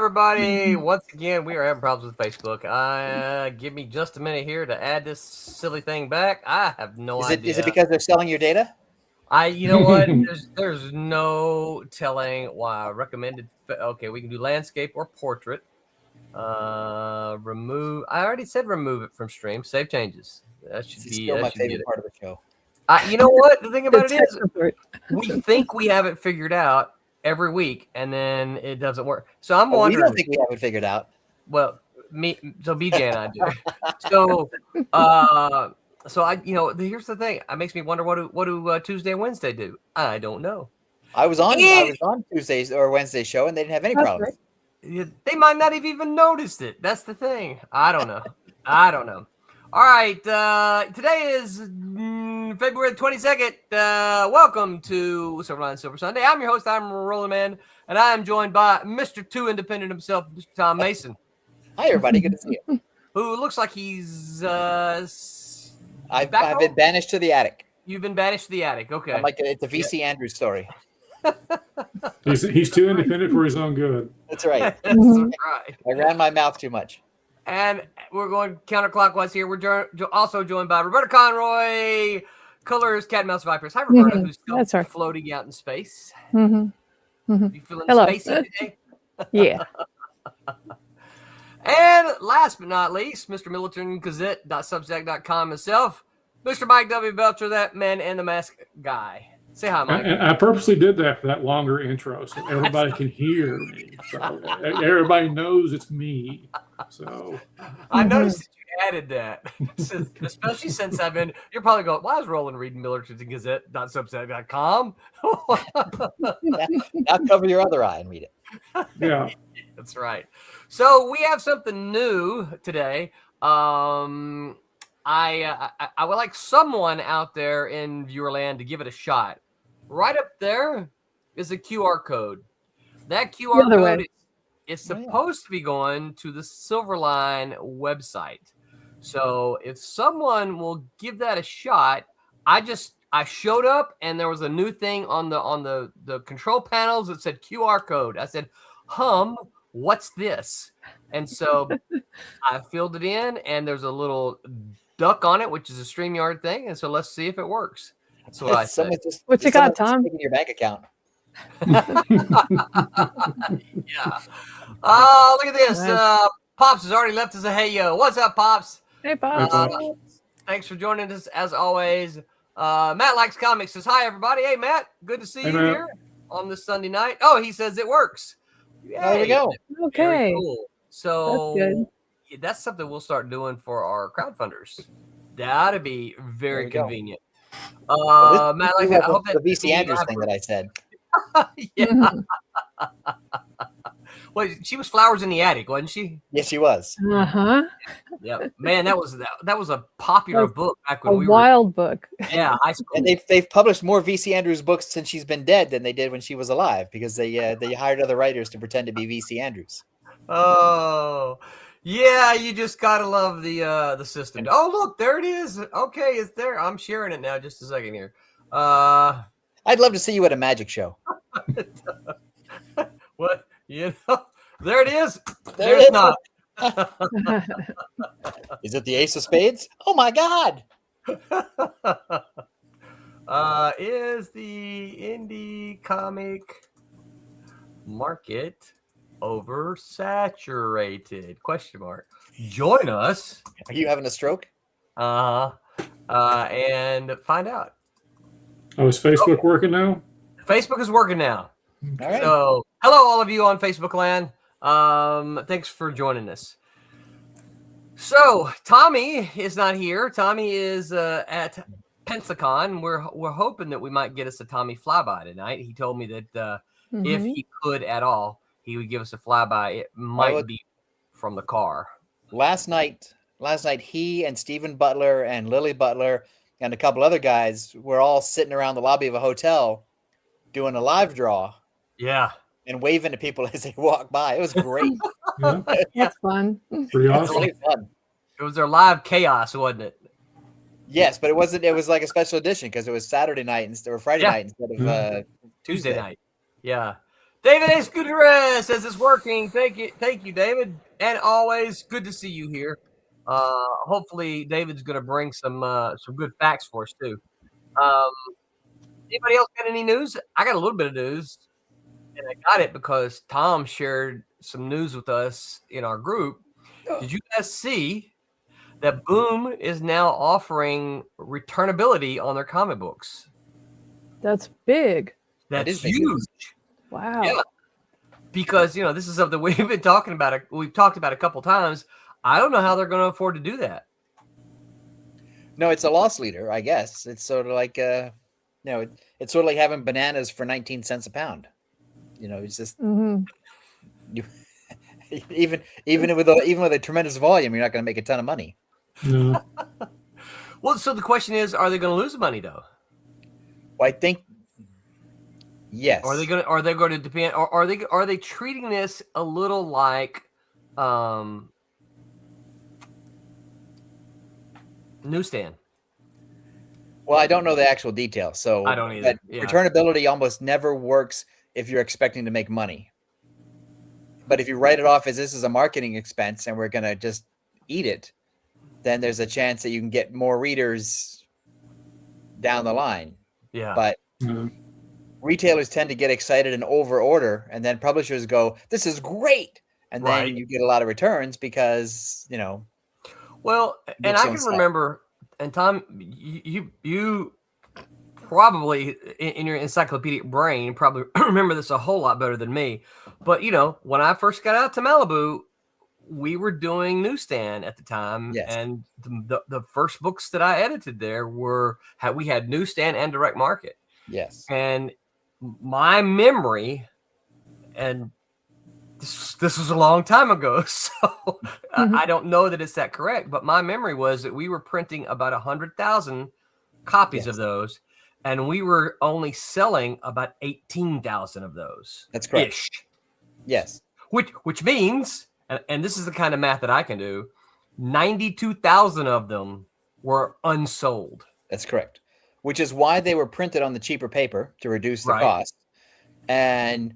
everybody. Once again, we are having problems with Facebook. Give me just a minute here to add this silly thing back. I have no idea. Is it because they're selling your data? You know what? There's no telling why. Recommended. Okay, we can do landscape or portrait. Remove. I already said remove it from stream. Save changes. That should be still my favorite part of the show. You know what? The thing about it is, we think we have it figured out every week, and then it doesn't work. So I'm wondering. We don't think we have it figured out. Well, BJ and I do. So here's the thing. It makes me wonder what do Tuesday and Wednesday do? I don't know. I was on Tuesdays or Wednesday show, and they didn't have any problems. Right. They might not have even noticed it. That's the thing. I don't know. All right. Today is February 22nd. Welcome to Silverline Silver Sunday. I'm your host. I'm Rolling Man, and I am joined by Mr. Two Independent himself, Mr. Tom Mason. Hi, everybody. Good to see you. Who looks like he's I've been banished to the attic. You've been banished to the attic. Okay. I'm like it's a VC Andrews story. He's too independent for his own good. That's right. That's right. I ran my mouth too much. And we're going counterclockwise here. We're also joined by Roberta Conroy, Colors, Cat and Mouse Vipers. Hi, Roberta, who's still floating out in space. You feeling spacey today? Yeah. And last but not least, Mr. Militant Gazette.substack.com himself, Mr. Mike W. Belcher, that man in the mask guy. Say hi, Mike. And I purposely did that for that longer intro so everybody can hear me. So everybody knows it's me. So I noticed that you added that, especially since you're probably going, why is Roland reading militant.gazette.substack.com? Now cover your other eye and read it. Yeah. That's right. So we have something new today. I would like someone out there in viewerland to give it a shot. Right up there is a QR code. That QR code is supposed to be going to the Silverline website. So if someone will give that a shot, I showed up and there was a new thing on the control panels that said QR code. I said, what's this? And so I filled it in, and there's a little duck on it, which is a StreamYard thing. And so let's see if it works. That's what I said. What you got, Tom? In your bank account. Yeah. Oh, look at this. Pops has already left us a hey yo. What's up, Pops? Hey, Pops. Thanks for joining us as always. Matt Likes Comics says hi, everybody. Hey, Matt. Good to see you here on this Sunday night. Oh, he says it works. There we go. Okay. Very cool. So that's good. That's something we'll start doing for our crowdfunders. That'd be very convenient. Matt, I hope the VC Andrews thing that I said. Yeah. Well, she was Flowers in the Attic, wasn't she? Yes, she was. Yeah, man, that was a popular book back when we were wild book. Yeah, high school. And they've published more VC Andrews books since she's been dead than they did when she was alive because they hired other writers to pretend to be VC Andrews. Oh, yeah, you just gotta love the system. Oh, look, there it is. Okay, it's there. I'm sharing it now. Just a second here. I'd love to see you at a magic show. What? There it is. There's not. Is it the Ace of Spades? Oh my God! Is the indie comic market oversaturated? ? Join us. Are you having a stroke? And find out. Oh, is Facebook working now? Facebook is working now. All right. So, hello, all of you on Facebook land. Thanks for joining us. So, Tommy is not here. Tommy is at Pensacon. We're hoping that we might get us a Tommy flyby tonight. He told me that if he could at all, he would give us a flyby. It might be from the car. Last night, he and Stephen Butler and Lily Butler and a couple other guys were all sitting around the lobby of a hotel doing a live draw. Yeah. And waving to people as they walk by. It was great. That's fun. Pretty awesome. Really fun. It was their live chaos, wasn't it? Yes, but it wasn't. It was like a special edition because it was Saturday night or Friday night instead of Tuesday night. Yeah. David S. Gutierrez says it's working. Thank you, David. And always good to see you here. Hopefully, David's going to bring some good facts for us too. Anybody else got any news? I got a little bit of news, and I got it because Tom shared some news with us in our group. Did you guys see that Boom is now offering returnability on their comic books? That's big. That's huge. Wow. Yeah. Because, this is something we've been talking about. We've talked about a couple times. I don't know how they're going to afford to do that. No, it's a loss leader, I guess. It's sort of like, it's sort of like having bananas for 19 cents a pound. It's just even with a tremendous volume, you're not going to make a ton of money. No. Well, so the question is, are they going to lose money though? Well, I think yes. Are they going to depend? Or are they treating this a little like newsstand? Well, I don't know the actual details, so I don't either. Yeah. Returnability almost never works if you're expecting to make money. But if you write it off as this is a marketing expense and we're going to just eat it, then there's a chance that you can get more readers down the line. Yeah. But retailers tend to get excited and over order, and then publishers go, "This is great," and then you get a lot of returns because Well, and I can remember, and Tom, you probably in your encyclopedic brain probably remember this a whole lot better than me. But when I first got out to Malibu, we were doing newsstand at the time, and the first books that I edited there we had newsstand and direct market. Yes, and my memory, and this was a long time ago, so I don't know that it's that correct, but my memory was that we were printing about 100,000 copies of those, and we were only selling about 18,000 of those. That's correct. Ish. Yes. Which means, and this is the kind of math that I can do, 92,000 of them were unsold. That's correct. Which is why they were printed on the cheaper paper to reduce the cost. And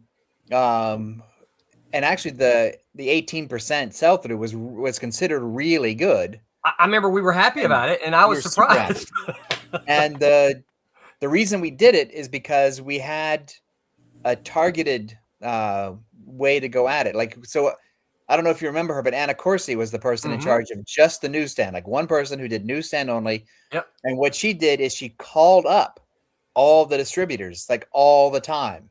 actually the 18% sell through was considered really good. I remember we were happy about it, and I was surprised. And the reason we did it is because we had a targeted way to go at it. So I don't know if you remember her, but Anna Corsi was the person in charge of just the newsstand, like one person who did newsstand only. Yep. And what she did is she called up all the distributors all the time.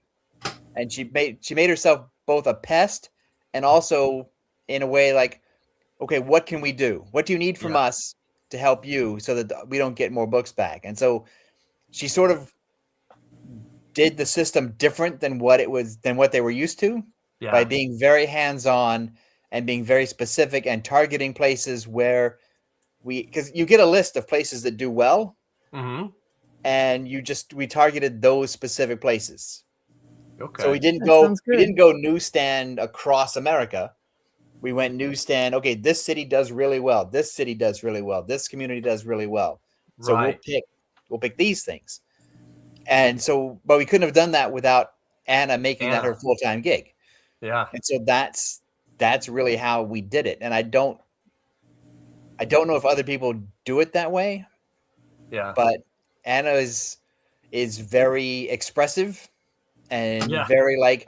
And she made herself both a pest and also in a way like, okay, what can we do? What do you need from us to help you so that we don't get more books back? And so she sort of did the system different than what they were used to by being very hands-on and being very specific and targeting places where because you get a list of places that do well, and we targeted those specific places. Okay. So we didn't go newsstand across America. We went newsstand. Okay, this city does really well. This city does really well. This community does really well. So we'll pick these things. And so, but we couldn't have done that without Anna making that her full-time gig. Yeah. And so that's really how we did it. And I don't know if other people do it that way. Yeah. But Anna is very expressive and very like,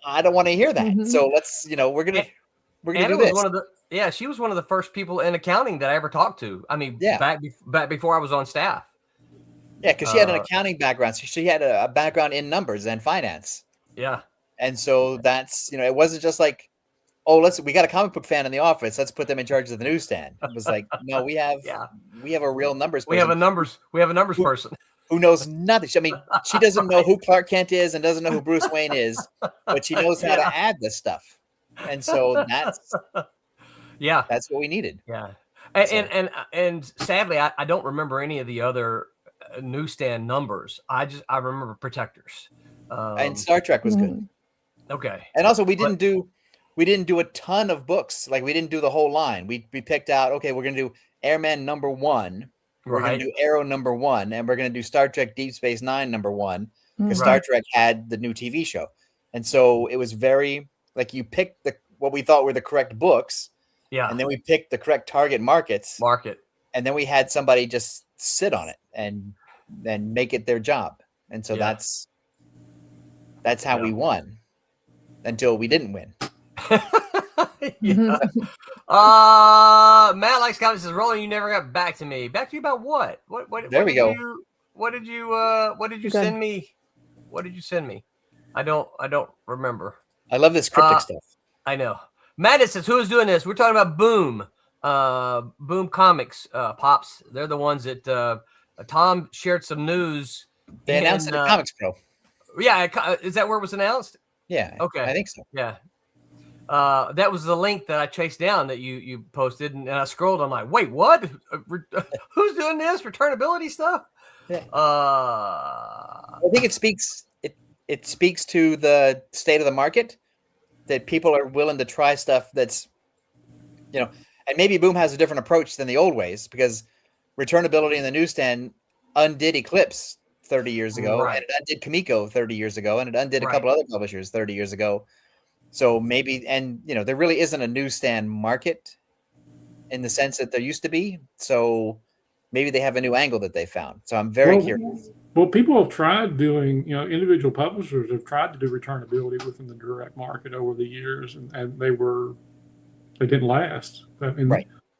I don't want to hear that. So let's, we're gonna do this. She was one of the first people in accounting that I ever talked to. I mean, back before I was on staff. Yeah, because she had an accounting background. So she had a background in numbers and finance. Yeah. And so that's, it wasn't just like, we got a comic book fan in the office. Let's put them in charge of the newsstand. It was like, no, we have a real numbers person. We have a numbers person who knows nothing. I mean, she doesn't know who Clark Kent is and doesn't know who Bruce Wayne is, but she knows how to add this stuff. And so that's what we needed. Yeah. And sadly, I don't remember any of the other newsstand numbers. I remember Protectors. And Star Trek was good. Okay. And also we didn't do a ton of books. Like we didn't do the whole line. We picked out, okay, we're going to do Airman #1. We're going to do Arrow #1, and we're going to do Star Trek Deep Space Nine #1 because Star Trek had the new TV show. And so it was very like you picked what we thought were the correct books. Yeah. And then we picked the correct target markets. And then we had somebody just sit on it and make it their job. And so that's how we won until we didn't win. Yeah. Matt likes comments says, Roland, you never got back to me. Back to you about what? There we go. What did you send me? What did you send me? I don't remember. I love this cryptic stuff. I know. Matt says, who is doing this? We're talking about Boom. Boom Comics, Pops. They're the ones that Tom shared some news. They announced it at Comics Pro. Yeah, is that where it was announced? Yeah. Okay. I think so. Yeah. That was the link that I chased down that you posted, and I scrolled. I'm like, wait, what? Who's doing this returnability stuff? Yeah. I think it speaks to the state of the market that people are willing to try stuff that's, and maybe Boom has a different approach than the old ways because returnability in the newsstand undid Eclipse 30 years ago, and it undid Kamiko 30 years ago, and it undid a couple other publishers 30 years ago. So maybe, and there really isn't a newsstand market in the sense that there used to be. So maybe they have a new angle that they found. So I'm very curious. Well, people have tried doing, individual publishers have tried to do returnability within the direct market over the years, and they didn't last. I mean,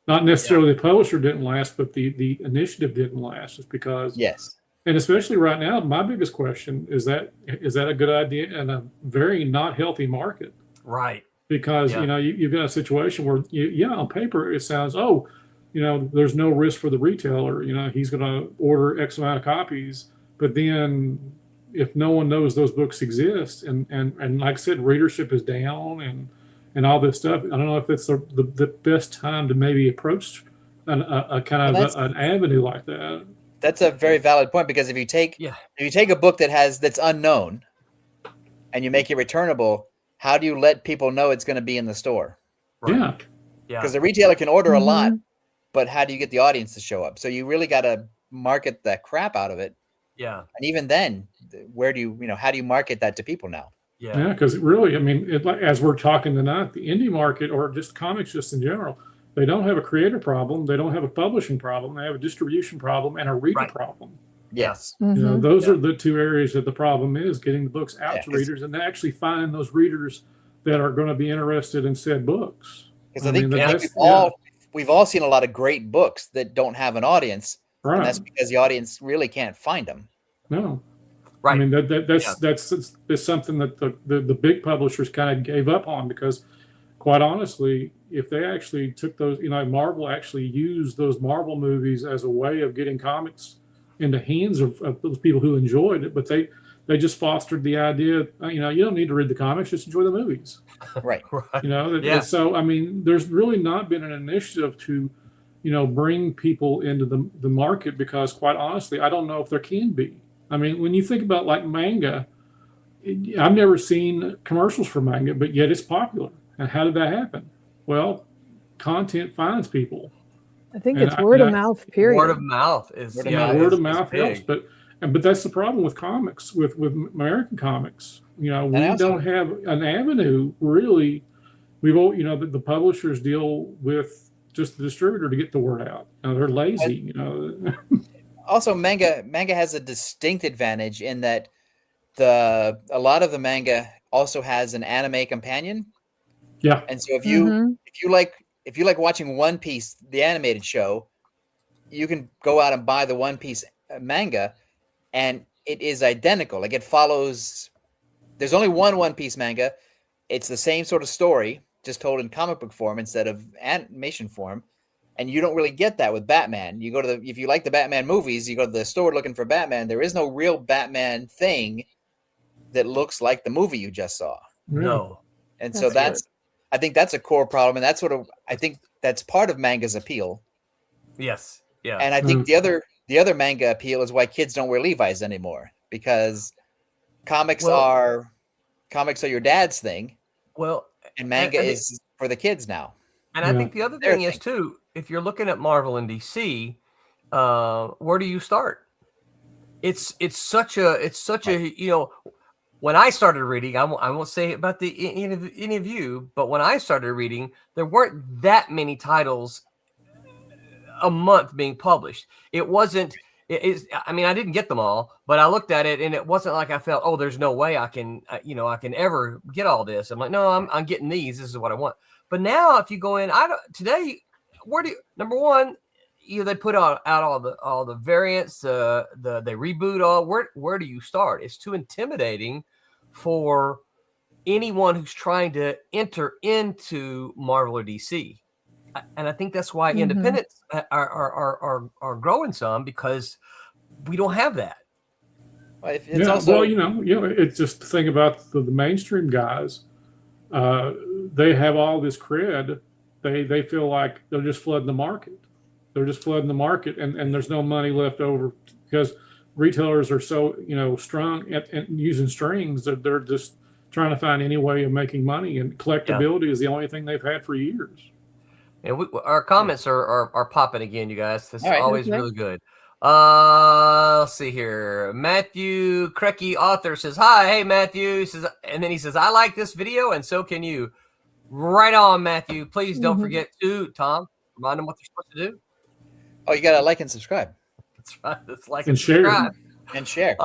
not necessarily the publisher didn't last, but the initiative didn't last, just because. Yes. And especially right now, my biggest question is that a good idea in a very not healthy market? Right. Because, you've got a situation where, on paper, it sounds, there's no risk for the retailer. He's going to order X amount of copies. But then if no one knows those books exist and like I said, readership is down and all this stuff, I don't know if it's the best time to maybe approach an avenue like that. That's a very valid point, because if you take a book that's unknown and you make it returnable, how do you let people know it's going to be in the store? Right. Yeah. Because the retailer can order a lot, but how do you get the audience to show up? So you really got to market the crap out of it. Yeah. And even then, how do you market that to people now? Yeah. Because really, I mean, as we're talking tonight, the indie market or just comics just in general, they don't have a creator problem. They don't have a publishing problem. They have a distribution problem and a reader problem. Yes. Those are the two areas that the problem is, getting the books out to readers and actually find those readers that are going to be interested in said books. Because I think we've all seen a lot of great books that don't have an audience. Right. And that's because the audience really can't find them. No. Right. I mean, that's something that the big publishers kind of gave up on, because quite honestly, if they actually took those, Marvel actually used those Marvel movies as a way of getting comics in the hands of those people who enjoyed it, but they just fostered the idea, you don't need to read the comics, just enjoy the movies. Right. So, I mean, there's really not been an initiative to, bring people into the market, because quite honestly, I don't know if there can be. I mean, when you think about like manga, I've never seen commercials for manga, but yet it's popular. And how did that happen? Well, content finds people. I think it's word of mouth, period. Word of mouth is word of mouth helps, but that's the problem with comics, with American comics. We don't have an avenue really. We've all, the publishers deal with just the distributor to get the word out. They're lazy, Also, manga has a distinct advantage in that a lot of the manga also has an anime companion. Yeah. And so if you like watching One Piece, the animated show, you can go out and buy the One Piece manga, and it is identical. Like, it follows. There's only one Piece manga. It's the same sort of story, just told in comic book form instead of animation form. And you don't really get that with Batman. You go to if you like the Batman movies, you go to the store looking for Batman. There is no real Batman thing that looks like the movie you just saw. No. And so I think that's a core problem, and I think that's part of manga's appeal. Yes. Yeah. And I think the other manga appeal is why kids don't wear Levi's anymore, because comics are your dad's thing. Well, and manga is for the kids now. And I think the other thing is too, if you're looking at Marvel and DC, where do you start? It's such a when I started reading, I won't say about any of you, but when I started reading, there weren't that many titles a month being published. It wasn't. I mean, I didn't get them all, but I looked at it, and it wasn't like I felt, oh, there's no way I can, I can ever get all this. I'm like, no, I'm getting these. This is what I want. But now, if you go in, today, number one, they put out all the variants, they reboot all. Where do you start? It's too intimidating for anyone who's trying to enter into Marvel or DC. And I think that's why independents are growing some, because we don't have that. It's also, it's just the thing about the mainstream guys. They have all this cred. They feel like they're just flooding the market. They're just flooding the market, and there's no money left over because retailers are so strong at using strings that they're just trying to find any way of making money, and collectability is the only thing they've had for years. And our comments are popping again, you guys. That's always really good. Let's see here. Matthew Crecky, author, says, "Hi, hey Matthew." He says, and then he says, "I like this video, and so can you." Right on, Matthew. Please don't forget to remind them what they're supposed to do. Oh, you gotta like and subscribe. That's right. That's like and subscribe. And share.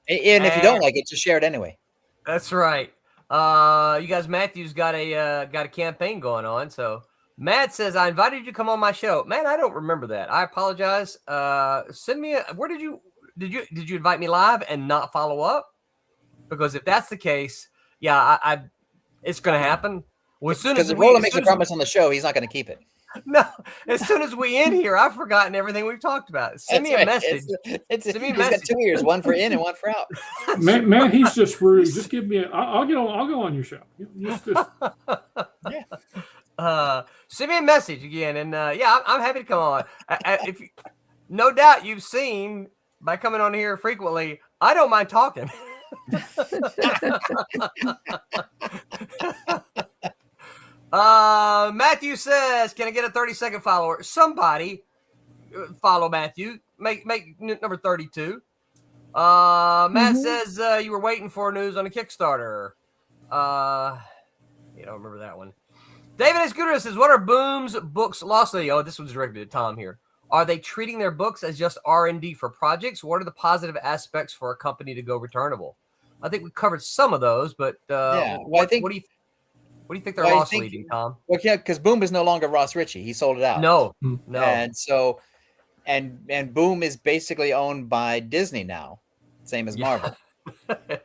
And if you don't like it, just share it anyway. That's right. You guys, Matthew's got a campaign going on. So Matt says, "I invited you to come on my show." Man, I don't remember that. I apologize. Send me where did you invite me live and not follow up? Because if that's the case, yeah, it's going to happen. Well, as soon as Roland makes a promise on the show, he's not going to keep it. No, as soon as we end here, I've forgotten everything we've talked about. Send me a message. Send me a message. Got 2 ears, one for in and one for out. Man, he's just rude. Just give me I'll go on your show. Send me a message again, and I'm happy to come on. If no doubt you've seen by coming on here frequently, I don't mind talking. Matthew says, "Can I get a 30-second follower?" Somebody follow Matthew. Make number 32. Matt says you were waiting for news on a Kickstarter. You don't remember that one. David S. Gooder says, "What are Boom's books lost?" Oh, this one's directed at Tom here. "Are they treating their books as just R&D for projects? What are the positive aspects for a company to go returnable?" I think we covered some of those, but what do you think they're loss leading, Tom? Well, yeah, because Boom is no longer Ross Ritchie. He sold it out. No. And so, and Boom is basically owned by Disney now, same as Marvel.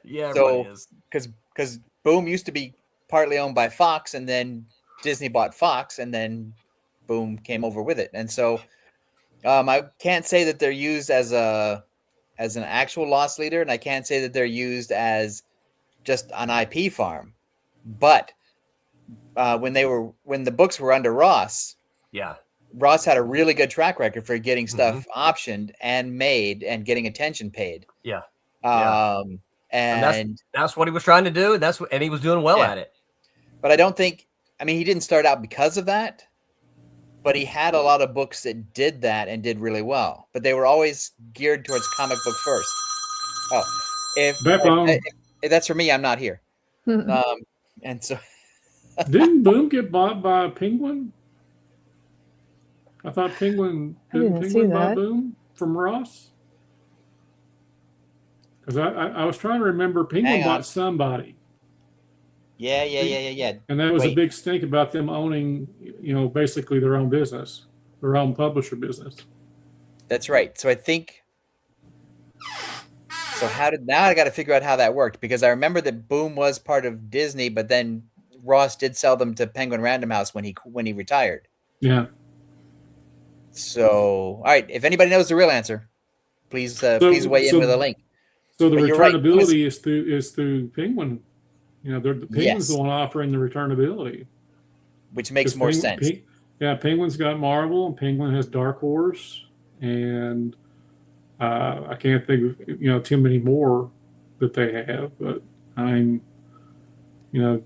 Yeah, so because Boom used to be partly owned by Fox, and then Disney bought Fox, and then Boom came over with it. And so, I can't say that they're used as an actual loss leader, and I can't say that they're used as just an IP farm, but when the books were under Ross, Ross had a really good track record for getting stuff optioned and made and getting attention paid. And that's what he was trying to do. And he was doing well at it. But I don't think, he didn't start out because of that, but he had a lot of books that did that and did really well, but they were always geared towards comic book first. Oh, if that's for me, I'm not here. And so didn't Boom get bought by Penguin? I thought Penguin buy Boom from Ross? Because I was trying to remember Penguin bought somebody. Yeah. And that was a big stink about them owning, basically their own business, their own publisher business. That's right. So I think. So now I got to figure out how that worked, because I remember that Boom was part of Disney, but then Ross did sell them to Penguin Random House when he retired. Yeah. So, all right. If anybody knows the real answer, please weigh in with a link. So the returnability is through Penguin. The Penguin's the one offering the returnability, which makes more sense. Penguin's got Marvel, and Penguin has Dark Horse, and I can't think of too many more that they have. But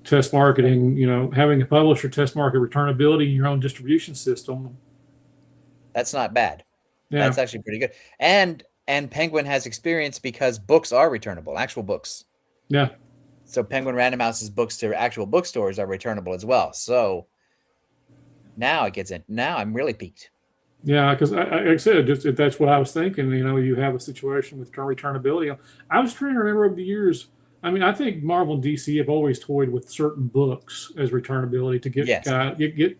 test marketing, having a publisher test market returnability in your own distribution system. That's not bad. Yeah. That's actually pretty good. And Penguin has experience because books are returnable, actual books. Yeah. So Penguin Random House's books to actual bookstores are returnable as well. So now it gets in. Now I'm really peaked. Yeah, because like I said, just that's what I was thinking. You have a situation with returnability. I was trying to remember over the years. I mean, I think Marvel and DC have always toyed with certain books as returnability to get Yes. get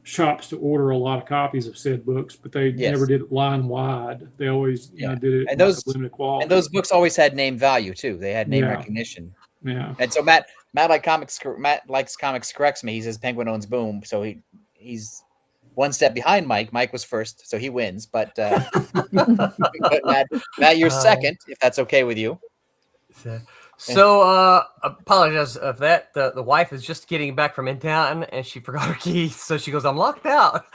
shops to order a lot of copies of said books, but they Yes. never did it line wide. They always Yeah. did it And like those- a limited quality. And those books always had name value too. They had name Yeah. recognition. Yeah. And so Matt likes comics corrects me. He says Penguin owns Boom, so he's one step behind Mike. Mike was first, so he wins. But, but Matt, you're second, if that's okay with you. So apologize of that. The wife is just getting back from in town and she forgot her keys, so she goes, "I'm locked out."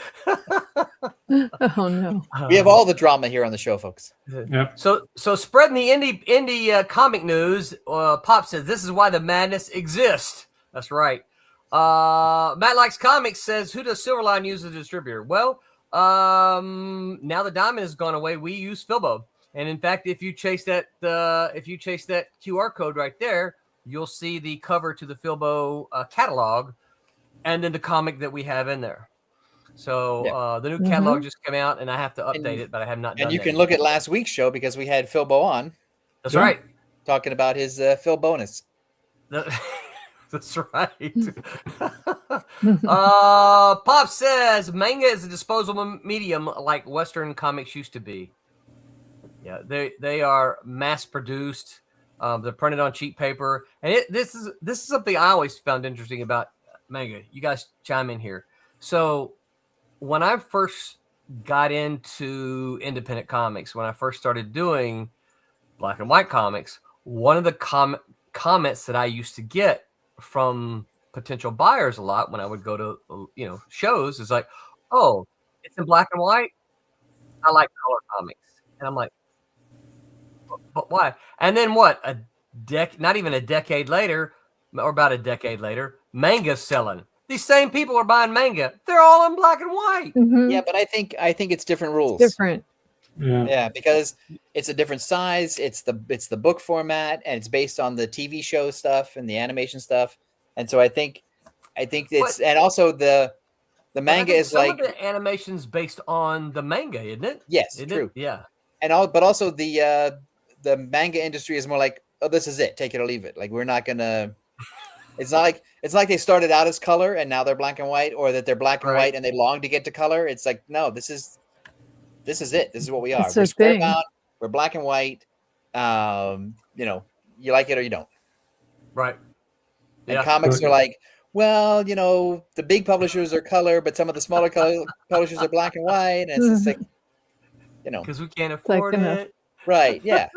Oh no! We have all the drama here on the show, folks. Yep. So spreading the indie comic news. Pop says this is why the madness exists. That's right. Matt Likes Comics says, who does Silverline use as a distributor? Well, now the diamond has gone away. We use Filbo. And in fact, if you chase that QR code right there, you'll see the cover to the Filbo catalog, and then the comic that we have in there. So the new catalog just came out, and I have to update it, but I have not done. And you that can yet. look at last week's show because we had Filbo on. That's right. Talking about his Phil bonus. That's right. Pop says manga is a disposable medium like Western comics used to be. Yeah, they are mass produced. They're printed on cheap paper, and this is something I always found interesting about manga. You guys chime in here. So when I first got into independent comics, when I first started doing black and white comics, one of the comments that I used to get from potential buyers a lot when I would go to shows is like, "Oh, it's in black and white. I like color comics," and I'm like, "But why?" And then what? Not even a decade later, or about a decade later, manga's selling. These same people are buying manga. They're all in black and white. Mm-hmm. Yeah, but I think it's different rules. Different. Yeah, because it's a different size. It's the book format, and it's based on the TV show stuff and the animation stuff. And so I think it's and also the manga is like some of the animation's based on the manga, isn't it? Yes, isn't true. It? Yeah. But also the manga industry is more like, oh, this is it, take it or leave it. Like we're not gonna. It's like they started out as color and now they're black and white, or that they're black and white and they long to get to color. It's like, no, this is it. This is what we are. We're square bound. We're black and white. You like it or you don't. Right. And comics are like, well, the big publishers are color, but some of the smaller publishers are black and white, and it's just like, because we can't afford it. Right? Yeah.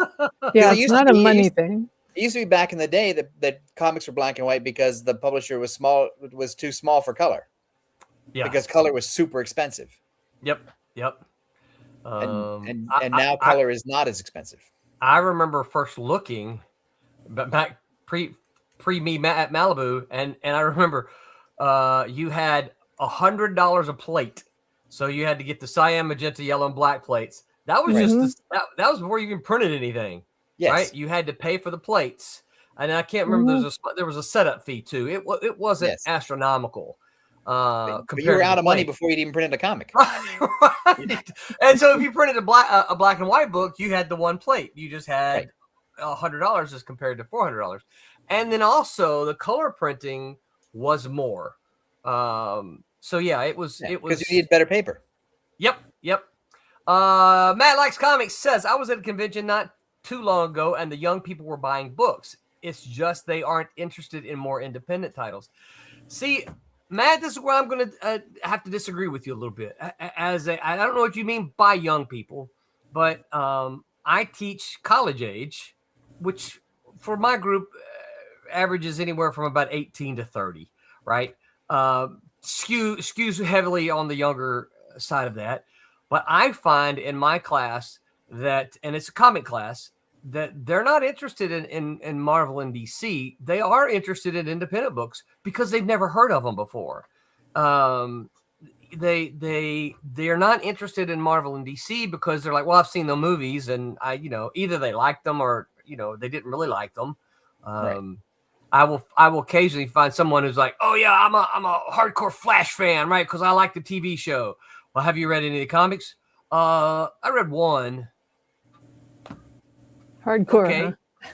Yeah, it's not a money thing. It used to be back in the day that comics were black and white because the publisher was too small for color. Yeah. Because color was super expensive. Yep. And now color is not as expensive. I remember first looking back pre me at Malibu, and I remember you had $100 a plate, so you had to get the cyan, magenta, yellow, and black plates. That was just that was before you even printed anything. Yes. Right? You had to pay for the plates, and I can't remember. There was a setup fee too. It wasn't astronomical. But you were out of money before you'd even printed a comic. Right. And so if you printed a black and white book, you had the one plate. You just had $100 as compared to $400. And then also the color printing was more. So yeah, it was because you needed better paper. Yep. Matt Likes Comics says, I was at a convention not too long ago, and the young people were buying books. It's just they aren't interested in more independent titles. See, Matt, this is where I'm going to have to disagree with you a little bit. I don't know what you mean by young people, but I teach college age, which for my group averages anywhere from about 18 to 30, right? Skews heavily on the younger side of that. But I find in my class that, and it's a comic class, that they're not interested in Marvel and DC. They are interested in independent books because they've never heard of them before. They are not interested in Marvel and DC because they're like, well, I've seen the movies, and either they like them or they didn't really like them. I will occasionally find someone who's like, oh yeah, I'm a hardcore Flash fan, right? Because I like the TV show. Well, have you read any of the comics? I read one. Hardcore. Okay. Huh?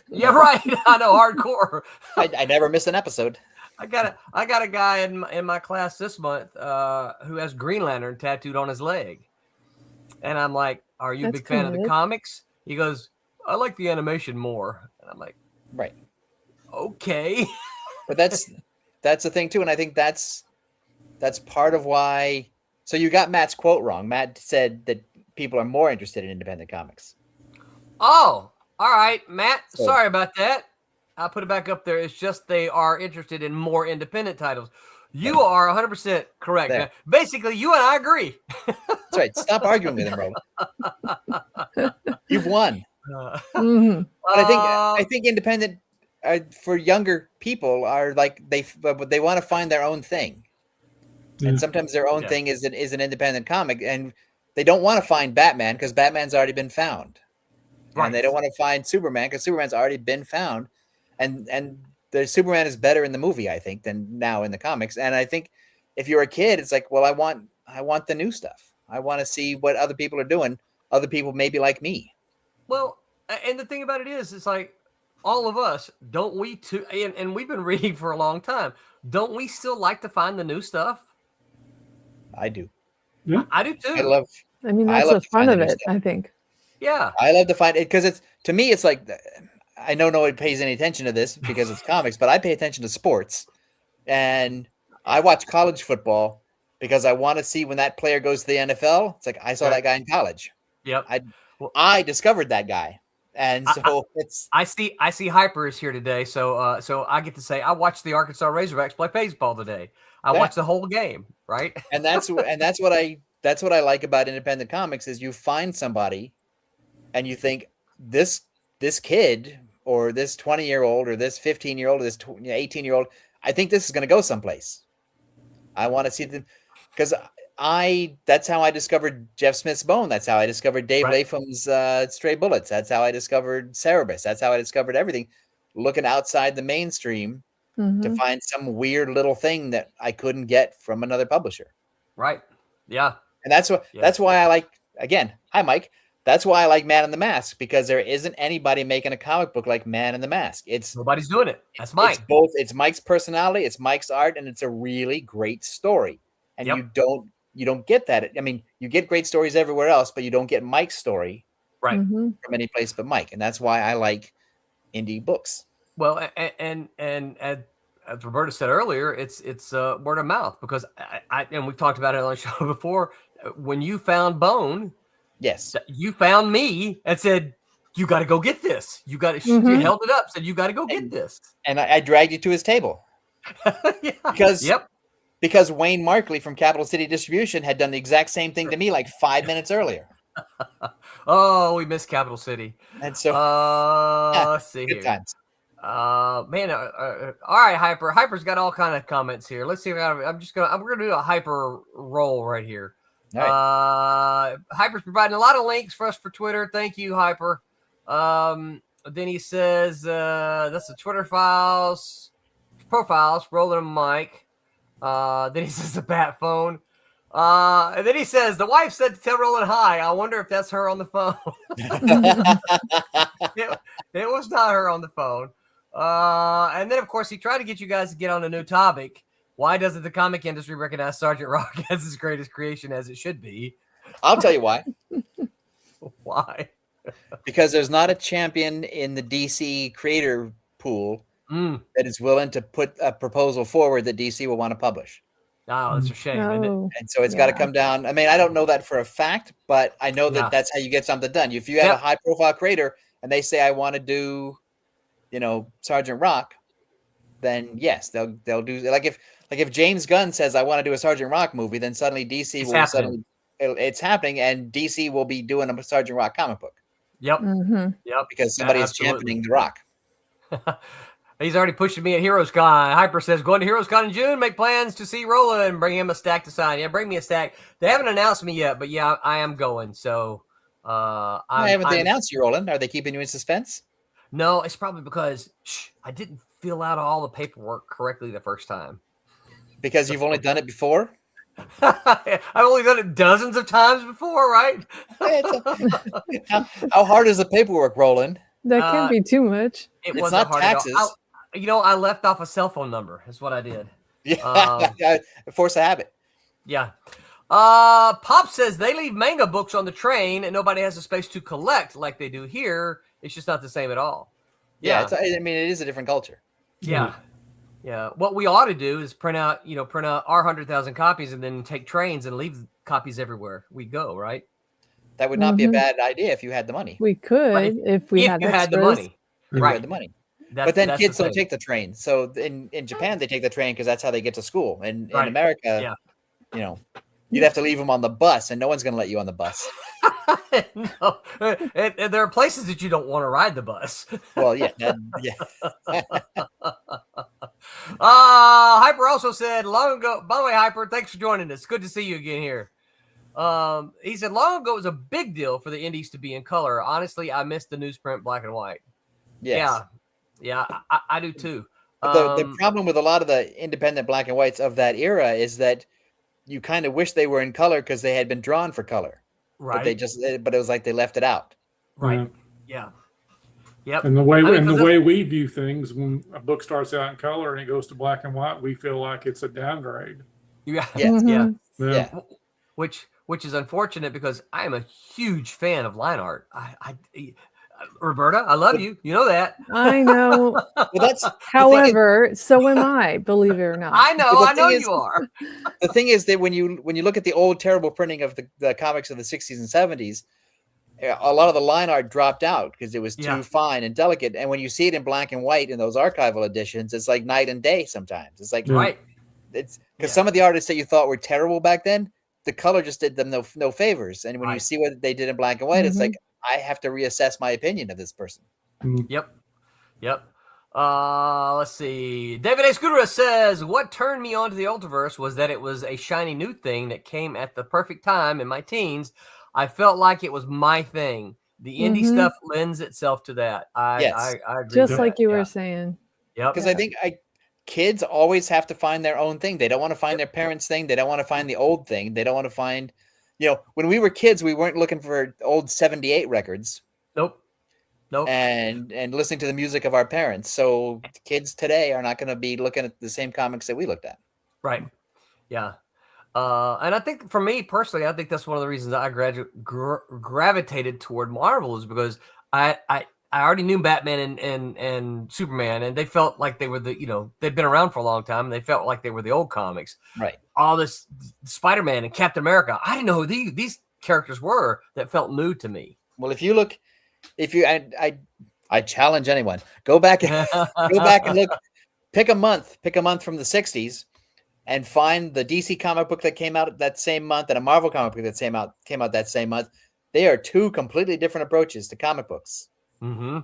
Yeah, right. I know, hardcore. I never miss an episode. I got a guy in my class this month who has Green Lantern tattooed on his leg, and I'm like, "Are you a big fan of the comics?" He goes, "I like the animation more," and I'm like, "Right, okay." But that's the thing too, and I think that's part of why. So you got Matt's quote wrong. Matt said that people are more interested in independent comics. Oh, all right, Matt. So, sorry about that. I'll put it back up there. It's just they are interested in more independent titles. You are 100% correct. Now, basically, you and I agree. That's right. Stop arguing with him, bro. You've won. But I think independent for younger people are like they want to find their own thing, and sometimes their own thing is an independent comic, and they don't want to find Batman because Batman's already been found, and they don't want to find Superman because Superman's already been found. And the Superman is better in the movie, I think, than now in the comics. And I think if you're a kid, it's like, well, I want the new stuff. I want to see what other people are doing. Other people maybe like me. Well, and the thing about it is, it's like all of us, don't we too? And we've been reading for a long time. Don't we still like to find the new stuff? I do. Yeah, I do too. I mean, that's the fun of it, I think. Yeah, I love to find it because to me, it's like. I know nobody pays any attention to this because it's comics, but I pay attention to sports. And I watch college football because I want to see when that player goes to the NFL. It's like I saw that guy in college. Yep. I discovered that guy. And so I see Hyper is here today. So so I get to say I watched the Arkansas Razorbacks play baseball today. I watched the whole game, right? And that's what I like about independent comics is you find somebody and you think this kid or this 20-year-old or this 15-year-old or this 18-year-old, I think this is going to go someplace. I want to see them because that's how I discovered Jeff Smith's Bone. That's how I discovered Dave Latham's Stray Bullets. That's how I discovered Cerebus. That's how I discovered everything. Looking outside the mainstream to find some weird little thing that I couldn't get from another publisher. Right. Yeah. And that's why I like, again, hi, Mike. That's why I like Man in the Mask, because there isn't anybody making a comic book like Man in the Mask. Nobody's doing it. That's Mike. It's Mike's personality, it's Mike's art, and it's a really great story. And you don't get that. I mean, you get great stories everywhere else, but you don't get Mike's story from any place but Mike. And that's why I like indie books. Well, and as Roberta said earlier, it's word of mouth, because and we've talked about it on the show before. When you found Bone. Yes. You found me and said, you got to go get this. You got to, you held it up, said, you got to go get this. And I dragged you to his table. Because Wayne Markley from Capital City Distribution had done the exact same thing to me like 5 minutes earlier. Oh, we missed Capital City. And so, let's see good here. times. Man, all right, Hyper. Hyper's got all kind of comments here. Let's see. We're gonna do a Hyper roll right here. Right. Hyper's providing a lot of links for us for Twitter. Thank you, Hyper. Then he says that's the Twitter profiles rolling a mic. Then he says the bat phone. And then he says the wife said to tell Roland hi. I wonder if that's her on the phone. It was not her on the phone. And then of course he tried to get you guys to get on a new topic. Why doesn't the comic industry recognize Sergeant Rock as his greatest creation as it should be? I'll tell you why. Why? Because there's not a champion in the DC creator pool that is willing to put a proposal forward that DC will want to publish. Oh, that's a shame, isn't it? And so it's got to come down. I mean, I don't know that for a fact, but I know that that's how you get something done. If you have a high-profile creator and they say, I want to do, Sergeant Rock, then yes, they'll do. Like if James Gunn says I want to do a Sergeant Rock movie, then suddenly DC it's happening, and DC will be doing a Sergeant Rock comic book. Yep. Yep. Because somebody is championing the Rock. He's already pushing me at HeroesCon. Hyper says, going to HeroesCon in June, make plans to see Roland, bring him a stack to sign. Yeah, bring me a stack. They haven't announced me yet, but yeah, I am going. So why haven't they announced you, Roland? Are they keeping you in suspense? No, it's probably because I didn't fill out all the paperwork correctly the first time. Because you've only done it before? I've only done it dozens of times before, right? How hard is the paperwork, Roland? That can't be too much. It It's wasn't not hard taxes. at all. I left off a cell phone number. Is what I did. Yeah, force a habit. Yeah. Pop says they leave manga books on the train and nobody has the space to collect like they do here. It's just not the same at all. Yeah, it is a different culture. Yeah. Yeah. What we ought to do is print out our 100,000 copies and then take trains and leave copies everywhere we go, right? That would not be a bad idea if you had the money. We could if we had the money. If you had the money. But then kids the don't take the train. So in Japan, they take the train because that's how they get to school. And in Right. America, you'd have to leave them on the bus, and no one's going to let you on the bus. No. And there are places that you don't want to ride the bus. Well, yeah. Hyper also said long ago, by the way, Hyper, thanks for joining us. Good to see you again here. He said long ago it was a big deal for the indies to be in color. Honestly, I missed the newsprint black and white. Yes. Yeah, I do too. But the problem with a lot of the independent black and whites of that era is that you kind of wish they were in color because they had been drawn for color. Right. But it was like they left it out. Right. Yeah. Yep. And the way we view things, when a book starts out in color and it goes to black and white, we feel like it's a downgrade. Yeah. Yes. Yeah. Which is unfortunate because I am a huge fan of line art. Roberta, I love you. You know that. I know. Well, However, so am I, believe it or not. I know you are. The thing is that when you look at the old terrible printing of the comics of the 60s and 70s, a lot of the line art dropped out because it was too fine and delicate. And when you see it in black and white in those archival editions, it's like night and day sometimes. It's like it's because some of the artists that you thought were terrible back then, the color just did them no favors. And when you see what they did in black and white, it's like, I have to reassess my opinion of this person. Yep. Let's see. David A. Scudera says, what turned me on to the Ultraverse was that it was a shiny new thing that came at the perfect time in my teens. I felt like it was my thing. The indie stuff lends itself to that. I agree. Just like you were saying. Yep. Because I think kids always have to find their own thing. They don't want to find their parents' thing. They don't want to find the old thing. They don't want to find... when we were kids, we weren't looking for old 78 records. Nope. And listening to the music of our parents. So kids today are not going to be looking at the same comics that we looked at. Right. Yeah. And I think for me personally, I think that's one of the reasons I gravitated toward Marvel is because I already knew Batman and Superman, and they felt like they were they'd been around for a long time, and they felt like they were the old comics. Right. All this Spider-Man and Captain America, I didn't know who these characters were that felt new to me. Well, I challenge anyone, go back and look, pick a month from the 60s and find the DC comic book that came out that same month and a Marvel comic book that came out that same month. They are two completely different approaches to comic books. Mm-hmm.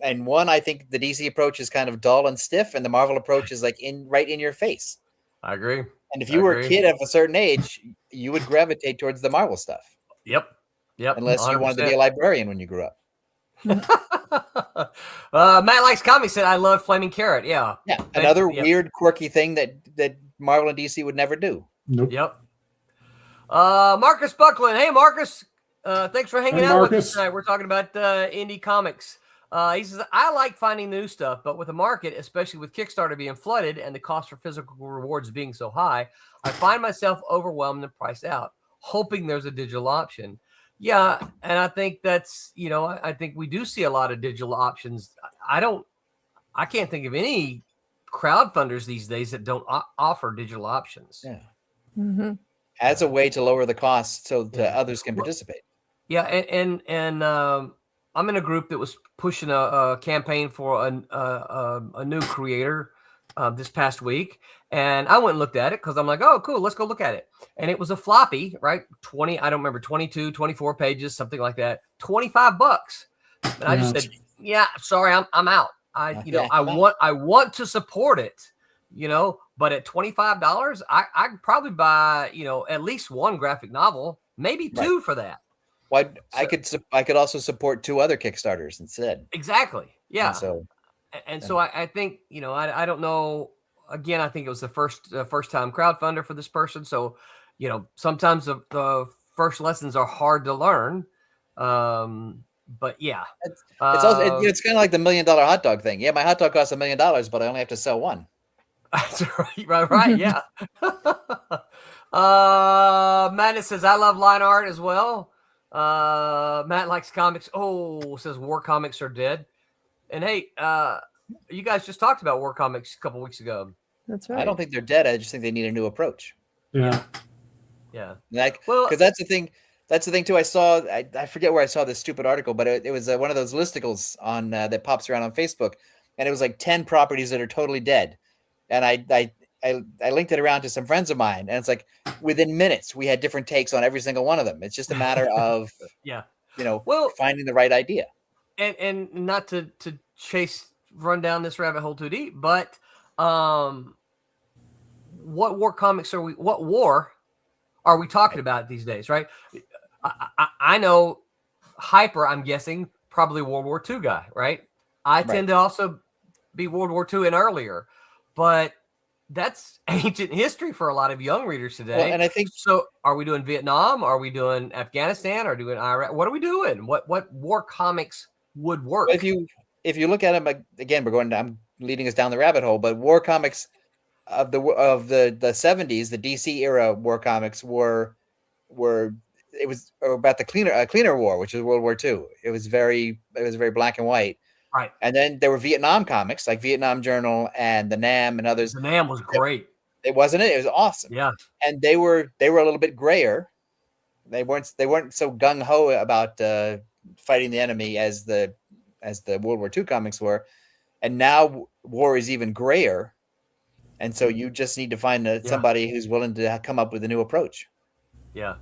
And one, I think the DC approach is kind of dull and stiff, and the Marvel approach is like right in your face. I agree. And if you were a kid of a certain age, you would gravitate towards the Marvel stuff. Yep. Unless 100%. You wanted to be a librarian when you grew up. Matt Likes Comics said, I love Flaming Carrot. Yeah. Another weird, quirky thing that Marvel and DC would never do. Nope. Yep. Marcus Buckland. Hey, Marcus. Thanks for hanging out with us tonight. We're talking about indie comics. He says, I like finding new stuff, but with the market, especially with Kickstarter being flooded and the cost for physical rewards being so high, I find myself overwhelmed and priced out, hoping there's a digital option. Yeah, and I think that's, I think we do see a lot of digital options. I can't think of any crowdfunders these days that don't offer digital options. Yeah. Mm-hmm. As a way to lower the cost so that others can participate. Yeah, and I'm in a group that was pushing a campaign for a new creator this past week, and I went and looked at it because I'm like, oh, cool, let's go look at it. And it was a floppy, right? 22, 24 pages, something like that. $25. And I just said, yeah, sorry, I'm out. I want to support it, but at $25, I could probably buy, at least one graphic novel, maybe two for that. Well, I could also support two other Kickstarters instead. Exactly. Yeah. And so And so I think, I don't know. Again, I think it was the first time crowdfunder for this person. So, sometimes the first lessons are hard to learn. But yeah, it's also it's kind of like the $1 million hot dog thing. Yeah, my hot dog costs $1 million, but I only have to sell one. That's right. Yeah. Matt says, I love line art as well. Matt likes comics. Oh, says war comics are dead. And hey, you guys just talked about war comics a couple weeks ago. That's right. I don't think they're dead. I just think they need a new approach. Yeah. Like, because that's the thing. That's the thing too. I saw. I forget where I saw this stupid article, but it was one of those listicles on that pops around on Facebook, and it was like 10 properties that are totally dead. And I linked it around to some friends of mine, and it's like within minutes we had different takes on every single one of them. It's just a matter of finding the right idea. And not to run down this rabbit hole too deep, but what war are we talking about these days, right? I know Hyper, I'm guessing, probably World War II guy, right? I tend to also be World War II and earlier, but that's ancient history for a lot of young readers today. Well, and I think so. Are we doing Vietnam? Are we doing Afghanistan? Are we doing Iraq? What are we doing? What war comics would work? If you look at them again, I'm leading us down the rabbit hole, but war comics of the 70s, the DC era war comics were it was about the cleaner war, which is World War II. It was very black and white. Right. And then there were Vietnam comics like Vietnam Journal and the NAM and others. The NAM was great. It wasn't it? It was awesome. Yeah. And they were a little bit grayer. They weren't so gung ho about fighting the enemy as the World War II comics were. And now war is even grayer. And so you just need to find somebody who's willing to come up with a new approach. Yeah.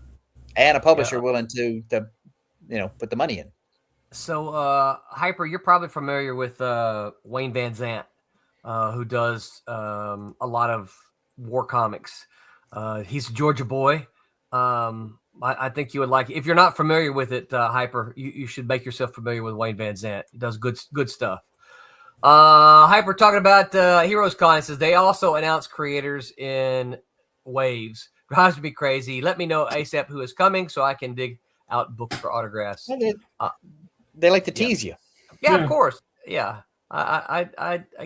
And a publisher willing to put the money in. So, Hyper, you're probably familiar with Wayne Van Zant, who does a lot of war comics. He's a Georgia boy. I think you would like it. If you're not familiar with it, Hyper, you should make yourself familiar with Wayne Van Zant. He does good stuff. Hyper talking about Heroes Con. It says they also announce creators in waves. Drives me crazy. Let me know ASAP who is coming so I can dig out books for autographs. They like to tease you. Yeah, of course. Yeah, I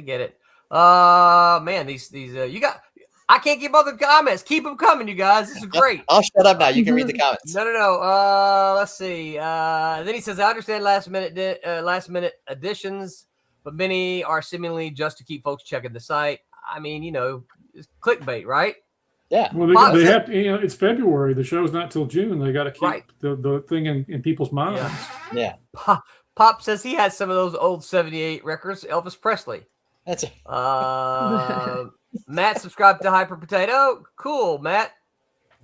get it. Man, these you got. I can't keep up the comments. Keep them coming, you guys. This is great. I'll shut up now. You can read the comments. No. Let's see. Then he says, I understand last minute additions, but many are seemingly just to keep folks checking the site. I mean, it's clickbait, right? Yeah. Well, they have to, it's February. The show's not till June. They got to keep the thing in people's minds. Yeah. Pop says he has some of those old 78 records. Elvis Presley. That's Matt subscribed to Hyper Potato. Cool, Matt.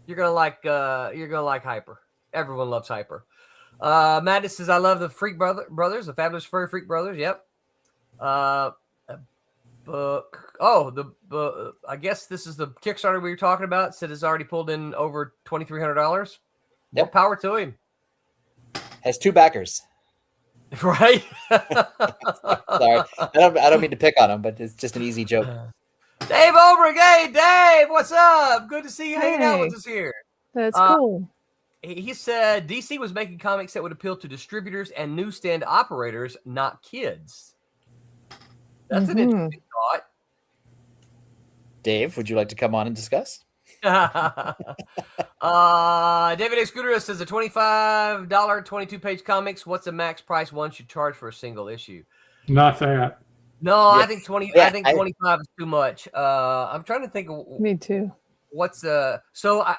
You're gonna like Hyper. Everyone loves Hyper. Matt says, I love the Freak Brothers, the Fabulous Furry Freak Brothers. Yep. Book. Oh, I guess this is the Kickstarter we were talking about. Said it's already pulled in over $2,300. More power to him. Has 2 backers. Right. Sorry, I don't mean to pick on him, but it's just an easy joke. Dave Olbrich, hey Dave, what's up? Good to see you hanging out with us here. That's cool. He said DC was making comics that would appeal to distributors and newsstand operators, not kids. That's an interesting thought. Dave, would you like to come on and discuss? David Excluder says a $25 22-page comics. What's the max price one should charge for a single issue? Not that. No, yeah. I think 20. Yeah, I think 25 is too much. I'm trying to think. Me too. What's so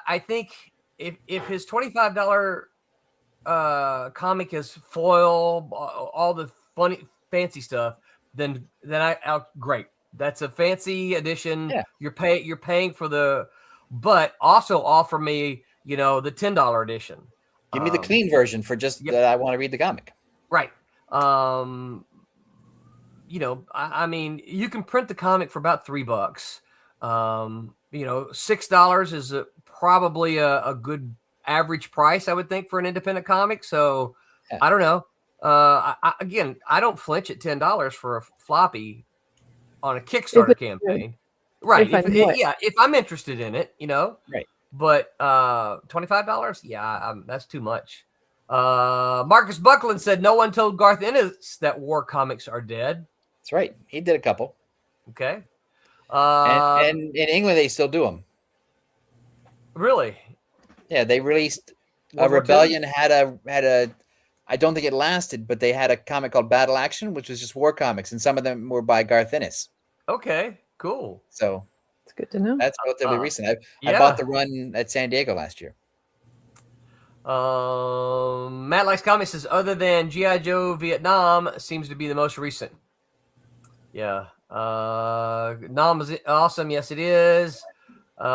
I think if his $25 comic is foil, all the funny fancy stuff, then I'll great. That's a fancy edition. Yeah. You're paying for the, but also offer me, the $10 edition. Give me the clean version for just that I want to read the comic. Right. I mean, you can print the comic for about $3. $6 is probably a good average price, I would think, for an independent comic. So I don't know. Again, I don't flinch at $10 for a floppy on a Kickstarter campaign. Right. If I'm interested in it, Right. But $25, that's too much. Marcus Buckland said no one told Garth Ennis that war comics are dead. That's right. He did a couple. Okay. And in England, they still do them. Really? Yeah, they released World War Rebellion had a. I don't think it lasted, but they had a comic called Battle Action, which was just war comics, and some of them were by Garth Ennis. Okay, cool. So it's good to know. That's relatively recent. I bought the run at San Diego last year. Matt Likes Comics says, other than G.I. Joe Vietnam, seems to be the most recent. Yeah. Nam is awesome. Yes, it is. Dave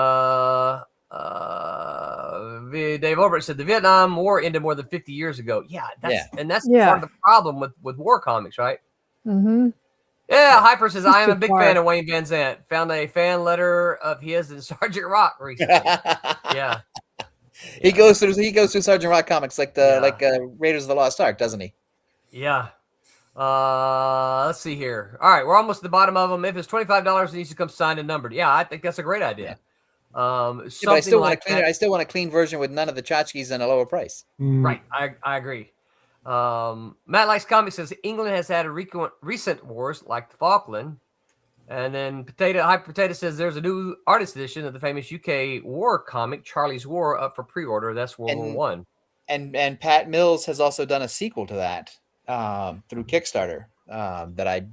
Obert said the Vietnam War ended more than 50 years ago. Yeah, that's part of the problem with war comics, right? Mm-hmm. Yeah, Hyper says, I am a big fan of Wayne Van Zandt. Found a fan letter of his in Sergeant Rock recently. Yeah. He goes through Sergeant Rock comics like Raiders of the Lost Ark, doesn't he? Yeah. Let's see here. All right, we're almost at the bottom of them. If it's $25, it needs to come signed and numbered. Yeah, I think that's a great idea. Yeah. But I still want a clean version with none of the tchotchkes and a lower price. Right, I agree. Matt Likes Comics says England has had recent wars like the Falkland, and then Hyper Potato says there's a new artist edition of the famous UK war comic Charlie's War up for pre-order. That's World War One. And Pat Mills has also done a sequel to that through Kickstarter that I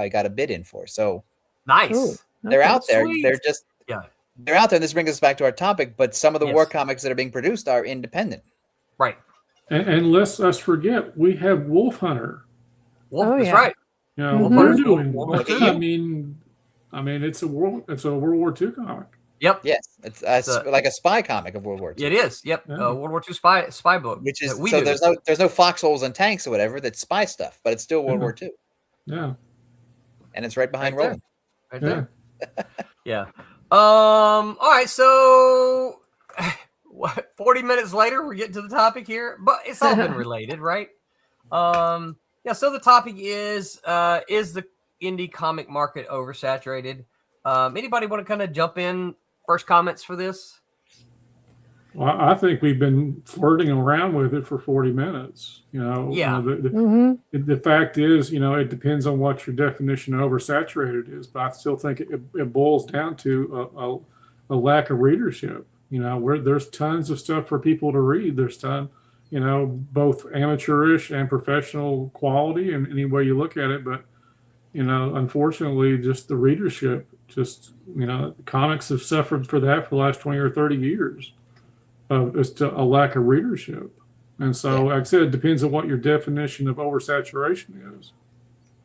got a bid in for. So nice. Ooh, they're out there. Sweet. They're out there. And this brings us back to our topic. But some of the war comics that are being produced are independent. Right. And lest us forget, we have Wolf Hunter. That's right. Yeah, what they're doing. I mean, it's a World War II comic. Yep. Yes, it's like a spy comic of World War II. It is. Yep. Yeah. World War II spy book. Which is there's no foxholes and tanks or whatever. That's spy stuff, but it's still World War II. Yeah. And it's right behind Roland. Right there. Yeah. All right. So, 40 minutes later, we're getting to the topic here, but it's all been related, right? Yeah. So the topic is the indie comic market oversaturated? Anybody want to kind of jump in? First comments for this? Well, I think we've been flirting around with it for 40 minutes. Yeah. The fact is, it depends on what your definition of oversaturated is, but I still think it boils down to a lack of readership. Where there's tons of stuff for people to read. There's both amateurish and professional quality, and any way you look at it. But unfortunately, just the readership, comics have suffered for that for the last 20 or 30 years. It's a lack of readership. And so, like I said, it depends on what your definition of oversaturation is.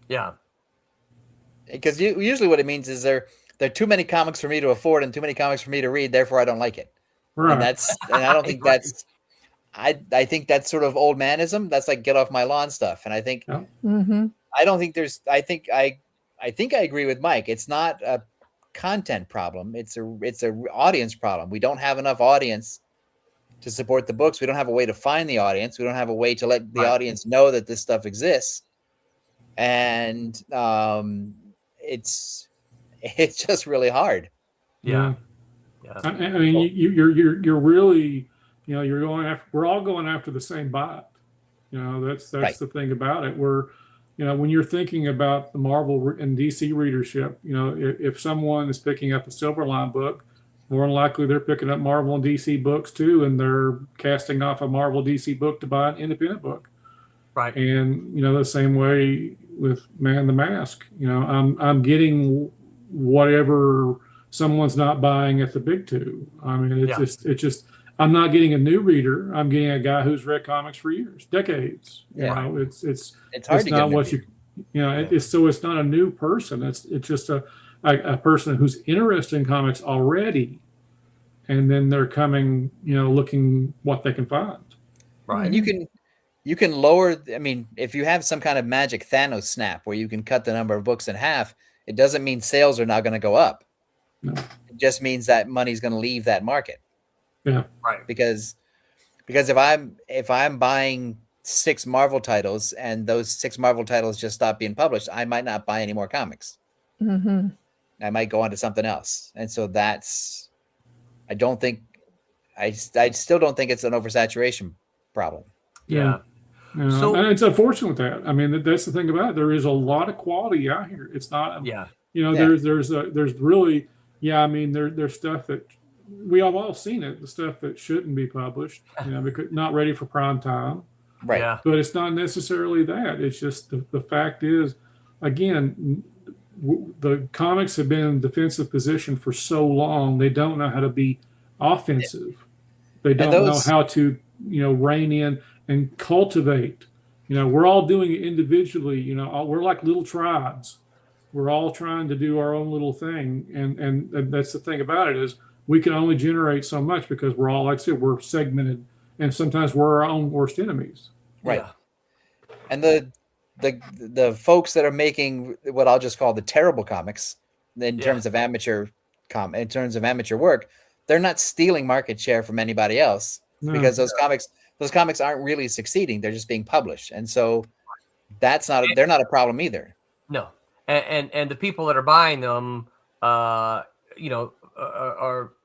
Yeah. Because usually what it means is there are too many comics for me to afford and too many comics for me to read, therefore I don't like it. Right. And I don't think that's I think that's sort of old manism. That's like get off my lawn stuff. And I think I don't think there's I think I agree with Mike. It's not a content problem. It's a audience problem. We don't have enough audience to support the books. We don't have a way to find the audience. We don't have a way to let the audience know that this stuff exists. And it's just really hard. Yeah. I mean, you're really, you're going after. We're all going after the same bot. That's the thing about it. We're, when you're thinking about the Marvel and DC readership, if someone is picking up a Silverline book, more than likely they're picking up Marvel and DC books too, and they're casting off a Marvel DC book to buy an independent book. Right. And the same way with Man the Mask. I'm getting whatever someone's not buying at the big two. I mean, it's just I'm not getting a new reader. I'm getting a guy who's read comics for years, decades. Yeah. It's hard to not get what it's not a new person. It's just a person who's interested in comics already, and then they're coming, looking what they can find. Right. And you can lower. I mean, if you have some kind of magic Thanos snap where you can cut the number of books in half, it doesn't mean sales are not going to go up. No. It just means that money's going to leave that market. Yeah. Right. Because if I'm buying 6 Marvel titles and those 6 Marvel titles just stop being published, I might not buy any more comics. Mm-hmm. I might go on to something else. And so that's, I don't think, I still don't think it's an oversaturation problem. Yeah. So, and it's unfortunate with that. I mean, that's the thing about it. There is a lot of quality out here. It's not, there's really, I mean, there's stuff that we have all seen it, the stuff that shouldn't be published, because not ready for prime time. Right. Yeah. But it's not necessarily that. It's just the fact is, again, the comics have been in defensive position for so long, they don't know how to be offensive. Yeah. They don't know how to, rein in and cultivate. We're all doing it individually. We're like little tribes. We're all trying to do our own little thing. And that's the thing about it is we can only generate so much because we're all, like I said, we're segmented. And sometimes we're our own worst enemies. Right. Yeah. And the folks that are making what I'll just call the terrible comics in terms of amateur work, they're not stealing market share from anybody else because those comics aren't really succeeding. They're just being published. And so they're not a problem either. No. And the people that are buying them, are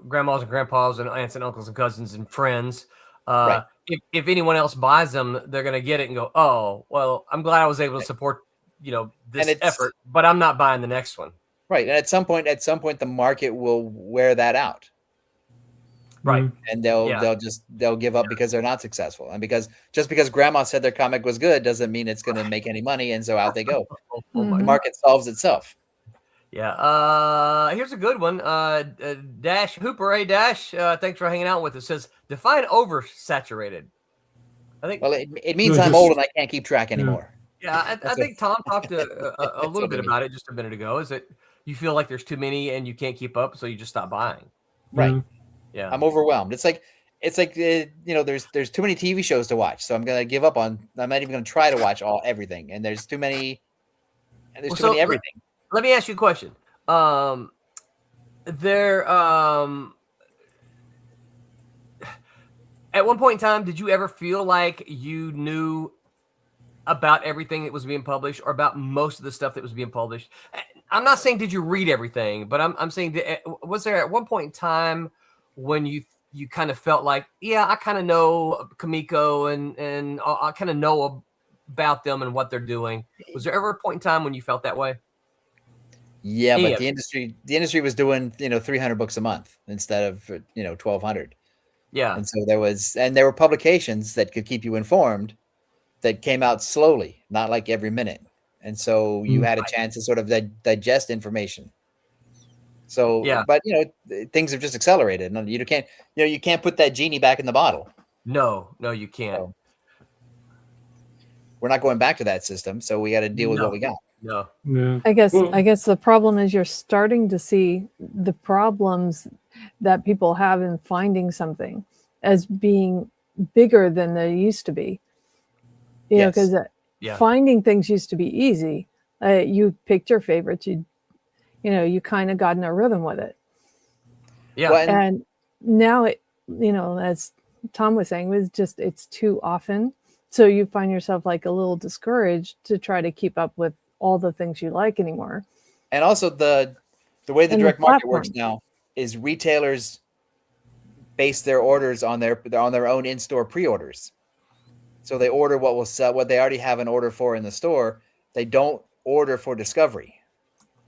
grandmas and grandpas and aunts and uncles and cousins and friends. Right. If anyone else buys them, they're going to get it and go, oh, well, I'm glad I was able to support, this effort, but I'm not buying the next one. Right. And at some point, the market will wear that out. Right. And they'll give up because they're not successful. And just because grandma said their comic was good doesn't mean it's going to make any money. And so out they go. The market solves itself. Yeah. Here's a good one. Dash Hooper, hey Dash, thanks for hanging out with us. Says define oversaturated. I think. Well, it means I'm old and I can't keep track anymore. Yeah, I think Tom talked a little bit about it just a minute ago. Is that you feel like there's too many and you can't keep up, so you just stop buying. Right. Yeah. I'm overwhelmed. It's like there's too many TV shows to watch, so I'm gonna give up on. I'm not even gonna try to watch everything. And there's too many. And there's too many everything. Let me ask you a question. At one point in time, did you ever feel like you knew about everything that was being published or about most of the stuff that was being published? I'm not saying did you read everything, but I'm saying was there at one point in time when you kind of felt like, I kind of know Kamiko and I kind of know about them and what they're doing. Was there ever a point in time when you felt that way? Yeah, but the industry was doing, 300 books a month instead of, 1,200. Yeah. And so there were publications that could keep you informed that came out slowly, not like every minute. And so you had a chance to sort of digest information. So, but things have just accelerated. And you can't put that genie back in the bottle. No, you can't. So we're not going back to that system. So we got to deal with what we got. No. Yeah. I guess the problem is you're starting to see the problems that people have in finding something as being bigger than they used to be. You know, because finding things used to be easy. You picked your favorites. You kind of got in a rhythm with it. Yeah. And now it, as Tom was saying, it's too often. So you find yourself like a little discouraged to try to keep up with all the things you like anymore. And also the way the direct market works now is retailers base their orders on their own in-store pre-orders. So they order what will sell, what they already have an order for in the store. They don't order for discovery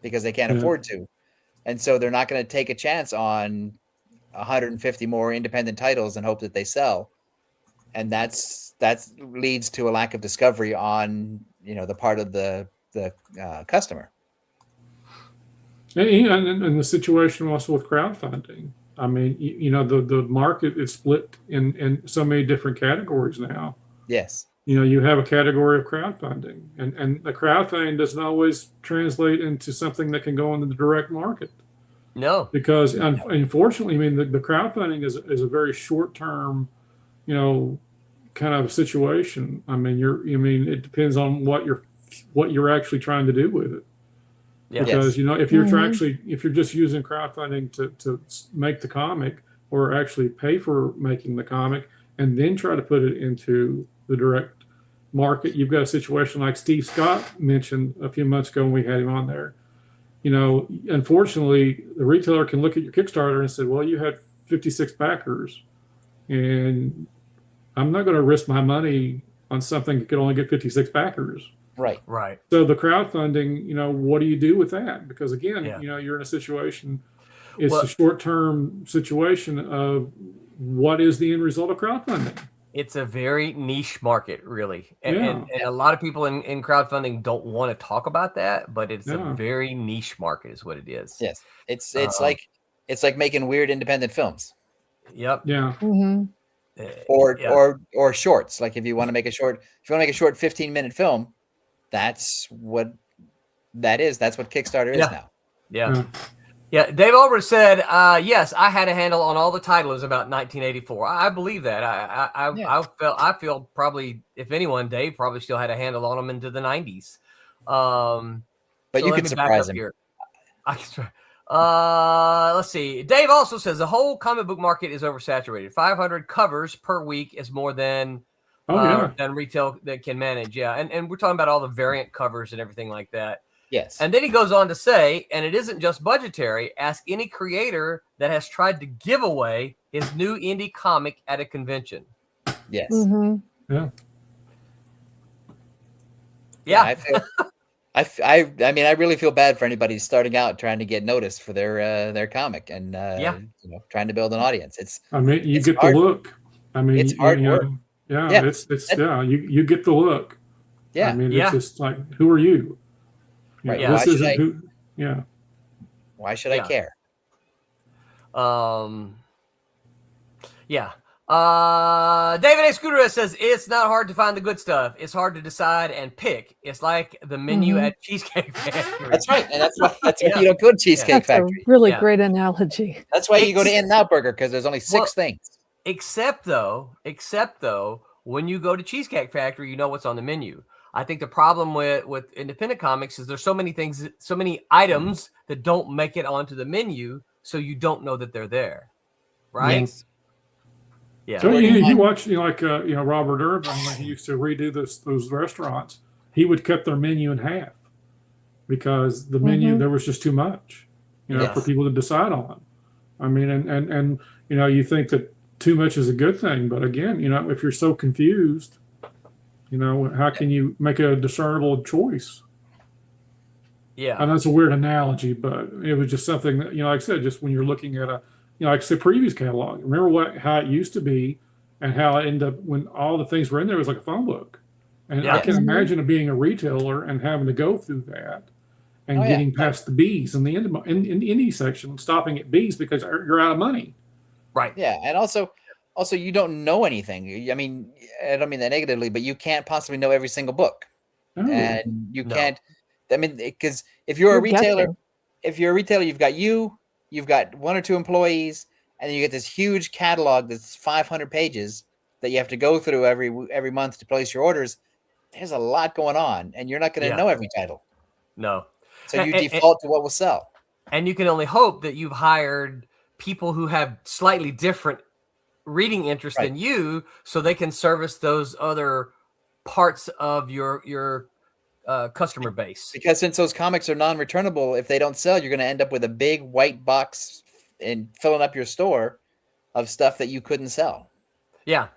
because they can't afford to. And so they're not going to take a chance on 150 more independent titles and hope that they sell. And that leads to a lack of discovery on, the part of the customer. And the situation also with crowdfunding. I mean, the market is split in so many different categories now. Yes. You have a category of crowdfunding, and the crowdfunding doesn't always translate into something that can go into the direct market. No. Because unfortunately, I mean, the crowdfunding is a very short-term, kind of situation. I mean, it depends on what you're actually trying to do with it. Yeah. Because if you're just using crowdfunding to make the comic or actually pay for making the comic and then try to put it into the direct market, you've got a situation like Steve Scott mentioned a few months ago when we had him on there. Unfortunately, the retailer can look at your Kickstarter and say, well, you had 56 backers, and I'm not going to risk my money on something that could only get 56 backers. Right. Right. So the crowdfunding, what do you do with that? Because again, you're in a situation, it's a short-term situation of what is the end result of crowdfunding? It's a very niche market, really. And a lot of people in crowdfunding don't want to talk about that, but it's a very niche market is what it is. Yes. It's like making weird independent films. Yep. Yeah. Mm-hmm. Or shorts. Like if you want to make a short 15-minute film, that's what that is. That's what Kickstarter is now. Yeah. Dave Albert said, yes, I had a handle on all the titles about 1984. I believe that. I feel probably, if anyone, Dave probably still had a handle on them into the 90s. But you can surprise him. Here. I can try. Let's see. Dave also says the whole comic book market is oversaturated. 500 covers per week is more than retail that can manage. Yeah. And we're talking about all the variant covers and everything like that. Yes. And then he goes on to say, and it isn't just budgetary. Ask any creator that has tried to give away his new indie comic at a convention. Yes. Mm-hmm. Yeah. I mean, I really feel bad for anybody starting out trying to get noticed for their comic and trying to build an audience. You get hard. The look. I mean, it's hard work. You get the look. Yeah. I mean, it's just like, who are you? Right. This isn't who. Yeah. Why should I care? David A. Scooter says it's not hard to find the good stuff. It's hard to decide and pick. It's like the menu at Cheesecake Factory. That's right, and that's why you don't go to Cheesecake Factory. That's a really great analogy. That's why you go to In-N-Out Burger, because there's only 6 things. Except though, when you go to Cheesecake Factory, you know what's on the menu. I think the problem with independent comics is there's so many things, so many items that don't make it onto the menu, so you don't know that they're there, right? Yes. Yeah. So you watch, Robert Urban, when he used to redo those restaurants, he would cut their menu in half because the menu, there was just too much, for people to decide on. I mean, and you think that too much is a good thing, but again, if you're so confused, how can you make a discernible choice? Yeah. I know it's a weird analogy, but it was just something that, like I said, just when you're looking at like I said, previous catalog, remember how it used to be and how it ended up when all the things were in there, it was like a phone book. And I can imagine it being a retailer and having to go through that and getting past the B's in the indie section, stopping at B's because you're out of money. Right. Yeah. And also you don't know anything. I mean, I don't mean that negatively, but you can't possibly know every single book. Oh. And you can't, I mean, because if you're a retailer, you've got 1 or 2 employees, and then you get this huge catalog that's 500 pages that you have to go through every month to place your orders. There's a lot going on, and you're not going to know every title. No. So you default to what will sell. And you can only hope that you've hired people who have slightly different reading interest than you, so they can service those other parts of your customer base. Because since those comics are non-returnable, if they don't sell, you're going to end up with a big white box and filling up your store of stuff that you couldn't sell. Yeah.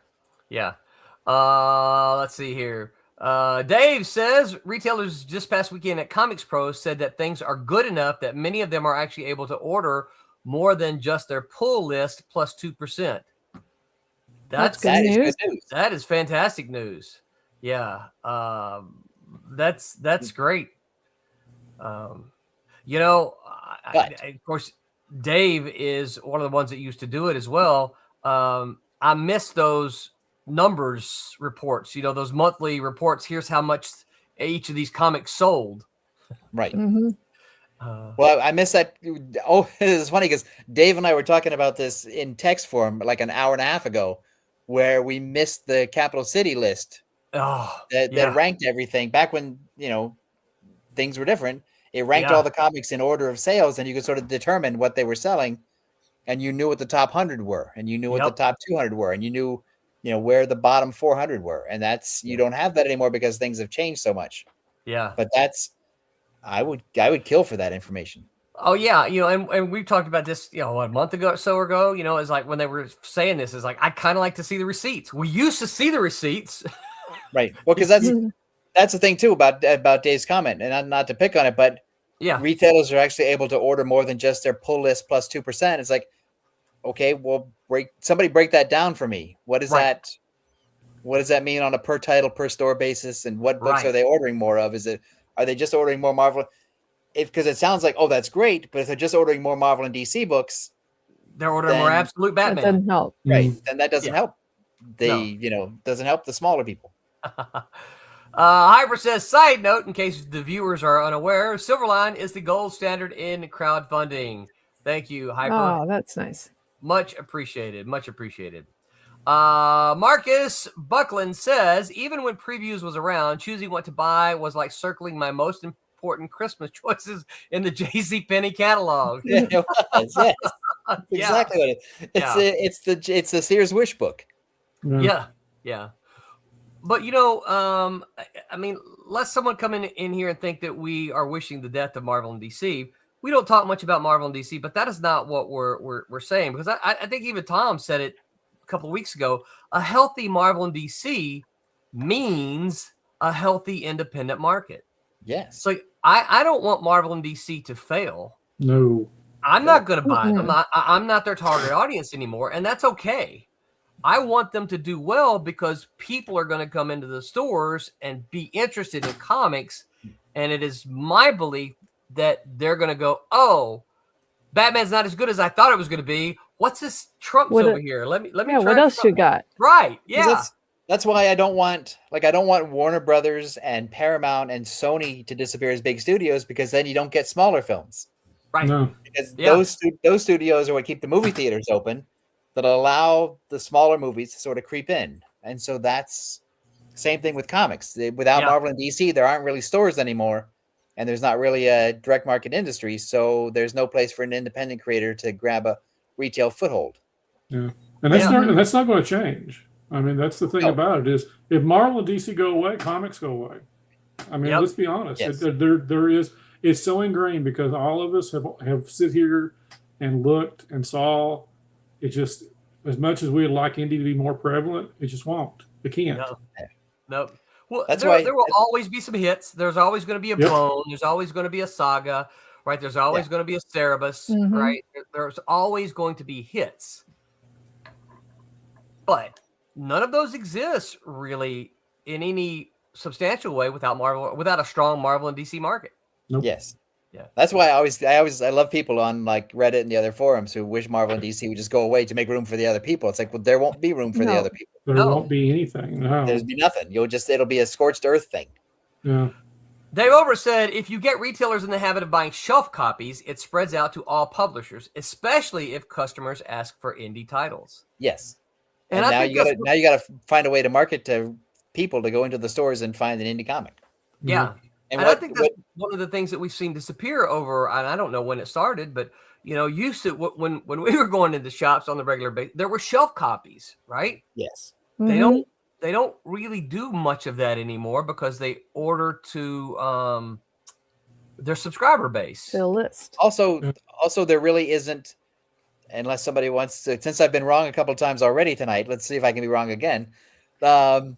Let's see here. Dave says retailers this past weekend at Comics Pro said that things are good enough that many of them are actually able to order more than just their pull list plus 2%. That's good news. That is fantastic news. Yeah. That's great. Of course, Dave is one of the ones that used to do it as well. I miss those numbers reports, those monthly reports. Here's how much each of these comics sold. Right. Well, I miss that. Oh, it's funny because Dave and I were talking about this in text form like an hour and a half ago, where we missed the capital city list that ranked everything back when, things were different. It ranked all the comics in order of sales, and you could sort of determine what they were selling, and you knew what the top 100 were, and you knew what the top 200 were, and you knew where the bottom 400 were, and that's you don't have that anymore because things have changed so much. Yeah. But I would kill for that information. Oh yeah, and we've talked about this, a month ago or so ago. Is like when they were saying this, is like I kind of like to see the receipts. We used to see the receipts, right? Well, because that's the thing too about Dave's comment, and not to pick on it, but yeah, retailers are actually able to order more than just their pull list plus 2%. It's like, okay, well, somebody break that down for me. What is that? What does that mean on a per title, per store basis? And what books are they ordering more of? Are they just ordering more Marvel? Because it sounds like, oh, that's great, but if they're just ordering more Marvel and DC books, they're ordering more Absolute Batman. That doesn't help, right? Then that doesn't help. Doesn't help the smaller people. Hyper says, side note, in case the viewers are unaware, Silverline is the gold standard in crowdfunding. Thank you, Hyper. Oh, that's nice. Much appreciated. Much appreciated. Marcus Buckland says, even when previews was around, choosing what to buy was like circling my most important Christmas choices in the JCPenney catalog. Yeah, it was, yes. Exactly what it's the Sears wish book. Yeah. But I mean, let someone come in here and think that we are wishing the death of Marvel and DC. We don't talk much about Marvel and DC, but that is not what we're saying, because I think even Tom said it a couple of weeks ago. A healthy Marvel and DC means a healthy independent market. Yes. So I don't want Marvel and DC to fail. No. I'm not going to buy them. I'm not their target audience anymore, and that's okay. I want them to do well because people are going to come into the stores and be interested in comics, and it is my belief that they're going to go, oh, Batman's not as good as I thought it was going to be. What's this Trump's over here? Let me try. What else you got? Right. Yeah. That's why I don't want Warner Brothers and Paramount and Sony to disappear as big studios, because then you don't get smaller films. Right. No. Because those studios are what keep the movie theaters open, that allow the smaller movies to sort of creep in. And so that's same thing with comics. Without Marvel and DC, there aren't really stores anymore, and there's not really a direct market industry. So there's no place for an independent creator to grab a retail foothold. Yeah. And that's not going to change. I mean, that's the thing about it is if Marvel and DC go away, comics go away. I mean, let's be honest. Yes. It's so ingrained because all of us have sit here and looked and saw. It just, as much as we'd like Indy to be more prevalent, it just won't. It can't. No. Well, that's there will always be some hits. There's always going to be a Bone. There's always going to be a Saga, right? There's always going to be a Cerebus, right? There's always going to be hits. But none of those exist really in any substantial way without a strong Marvel and DC market. Nope. Yes. Yeah. That's why I love people on like Reddit and the other forums who wish Marvel and DC would just go away to make room for the other people. It's like, well, there won't be room for the other people. There won't be anything. No. There'll be nothing. It'll be a scorched earth thing. Yeah. Dave Over said, if you get retailers in the habit of buying shelf copies, it spreads out to all publishers, especially if customers ask for indie titles. Yes. And now you gotta find a way to market to people to go into the stores and find an indie comic. Yeah. And I think that's one of the things that we've seen disappear over, and I don't know when it started, but used to when we were going into shops on the regular basis, there were shelf copies, right? Yes. They don't really do much of that anymore because they order to their subscriber base. The list. Also, there really isn't, unless somebody wants to. Since I've been wrong a couple of times already tonight, let's see if I can be wrong again. There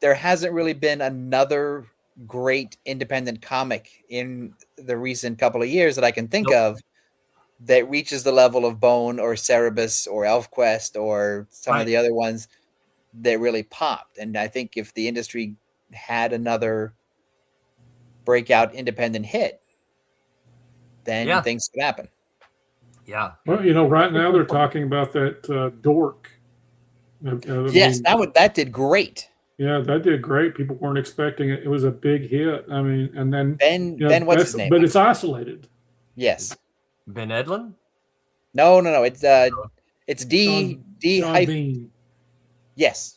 hasn't really been another great independent comic in the recent couple of years that I can think of that reaches the level of Bone or Cerebus or ElfQuest or some of the other ones that really popped. And I think if the industry had breakout independent hit, then things could happen. Yeah. Well, right now they're talking about that Dork. Yes, that did great. Yeah, that did great. People weren't expecting it. It was a big hit. I mean, and then Ben, what's his name? But it's isolated. Yes. Ben Edlund? No. It's D hyphen. Bean. Yes.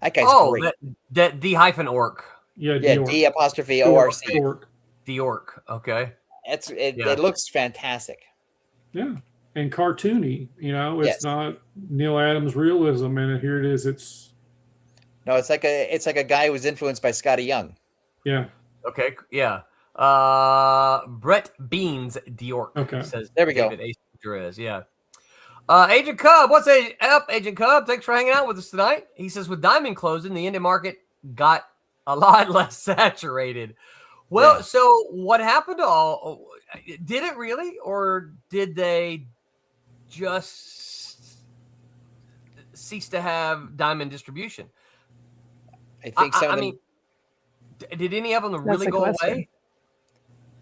That guy's great. That D hyphen orc. Yeah, D apostrophe ORC. The orc. Okay. It looks fantastic. Yeah. and cartoony. You know, it's Yes. not Neil Adams realism, and here it is. It's No, it's like a guy who was influenced by Scotty Young. yeah. Okay, yeah. Brett Beans Diork Okay. says There we go. David A. Drez, yeah. Agent Cub, what's up, Agent Cub? Thanks for hanging out with us tonight. He says, with Diamond closing, the Indy market got a lot less saturated. Well, Yeah. so what happened to all? Did it really, or did they just cease to have Diamond distribution? I think some of them. mean, did any of them That's really the go question. away?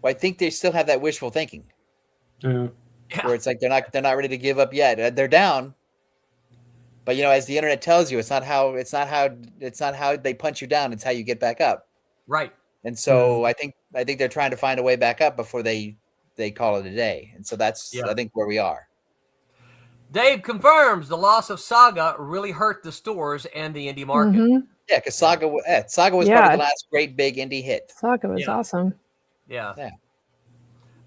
Well, I think they still have that wishful thinking Yeah. Yeah. where it's like they're not ready to give up yet. They're down, but as the internet tells you, it's not how they punch you down. It's how you get back up. Right. And so I think they're trying to find a way back up before they call it a day. And so that's I think where we are. Dave confirms the loss of Saga really hurt the stores and the indie market. Mhm. Yeah, because Saga was probably the last great big indie hit. Saga was awesome. Yeah. Yeah.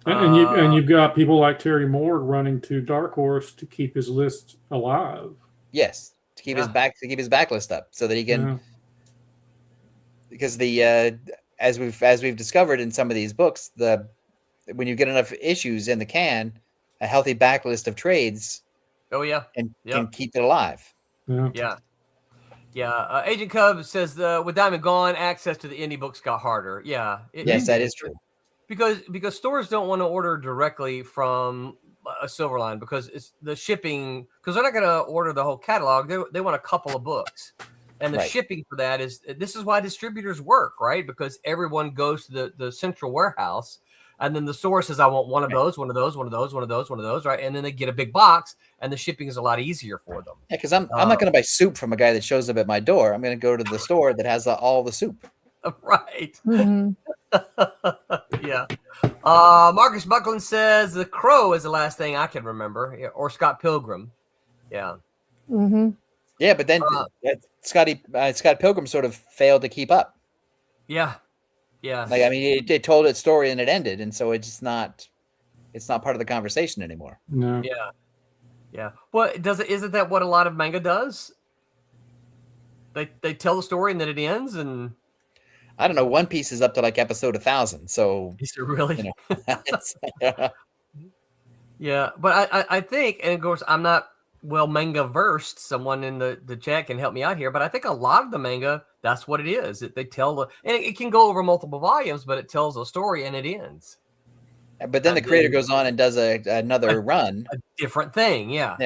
And you've got people like Terry Moore running to Dark Horse to keep his list alive. Yes, to keep his backlist up so that he can. Because as we've discovered in some of these books, when you get enough issues in the can, a healthy backlist of trades. Oh yeah, can keep it alive. Yeah. Agent Cub says with Diamond gone, access to the indie books got harder. Yeah. Yes, that is true. Because stores don't want to order directly from a Silverline because it's the shipping. Because they're not going to order the whole catalog. They want a couple of books, and the shipping for that is why distributors work, right? Because everyone goes to the central warehouse. And then the store says, I want one of those, one of those, one of those, one of those, one of those, right? And then they get a big box, and the shipping is a lot easier for them. Yeah, because I'm not going to buy soup from a guy that shows up at my door. I'm going to go to the store that has all the soup. Right. Mm-hmm. Yeah. Marcus Buckland says The Crow is the last thing I can remember, or Scott Pilgrim. Yeah. Mm-hmm. Yeah, but then Scott Pilgrim sort of failed to keep up. Yeah. Yeah. Like, I mean, it told its story and it ended, and so it's not part of the conversation anymore. No. Yeah. Yeah. Well, isn't that what a lot of manga does? They tell the story and then it ends, and I don't know. One Piece is up to like episode 1,000. So is it really? Yeah. Yeah, but I think, and of course, I'm not manga versed. Someone in the chat can help me out here, but I think a lot of the manga, that's what it is. They tell and it can go over multiple volumes, but it tells a story and it ends. But then the creator goes on and does another run, a different thing. Yeah.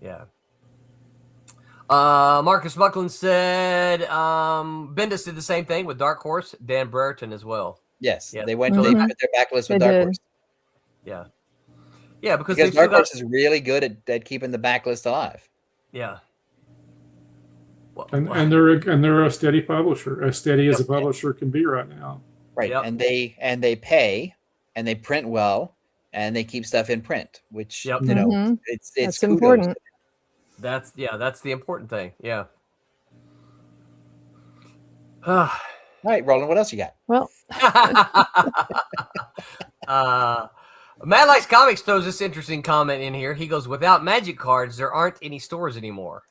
Yeah. Marcus Buckland said Bendis did the same thing with Dark Horse, Dan Brereton as well. Yes, Yeah. they put their backlist with Dark Horse. Yeah. Yeah, because Dark Horse is really good at keeping the backlist alive. Yeah. Well, And they're a steady publisher, as steady as a publisher can be right now. Right. Yep. And they pay and they print well and they keep stuff in print, which it's that's important. That's the important thing. Yeah. All right, Roland, what else you got? Well, Mad Likes Comics throws this interesting comment in here. He goes, without magic cards, there aren't any stores anymore.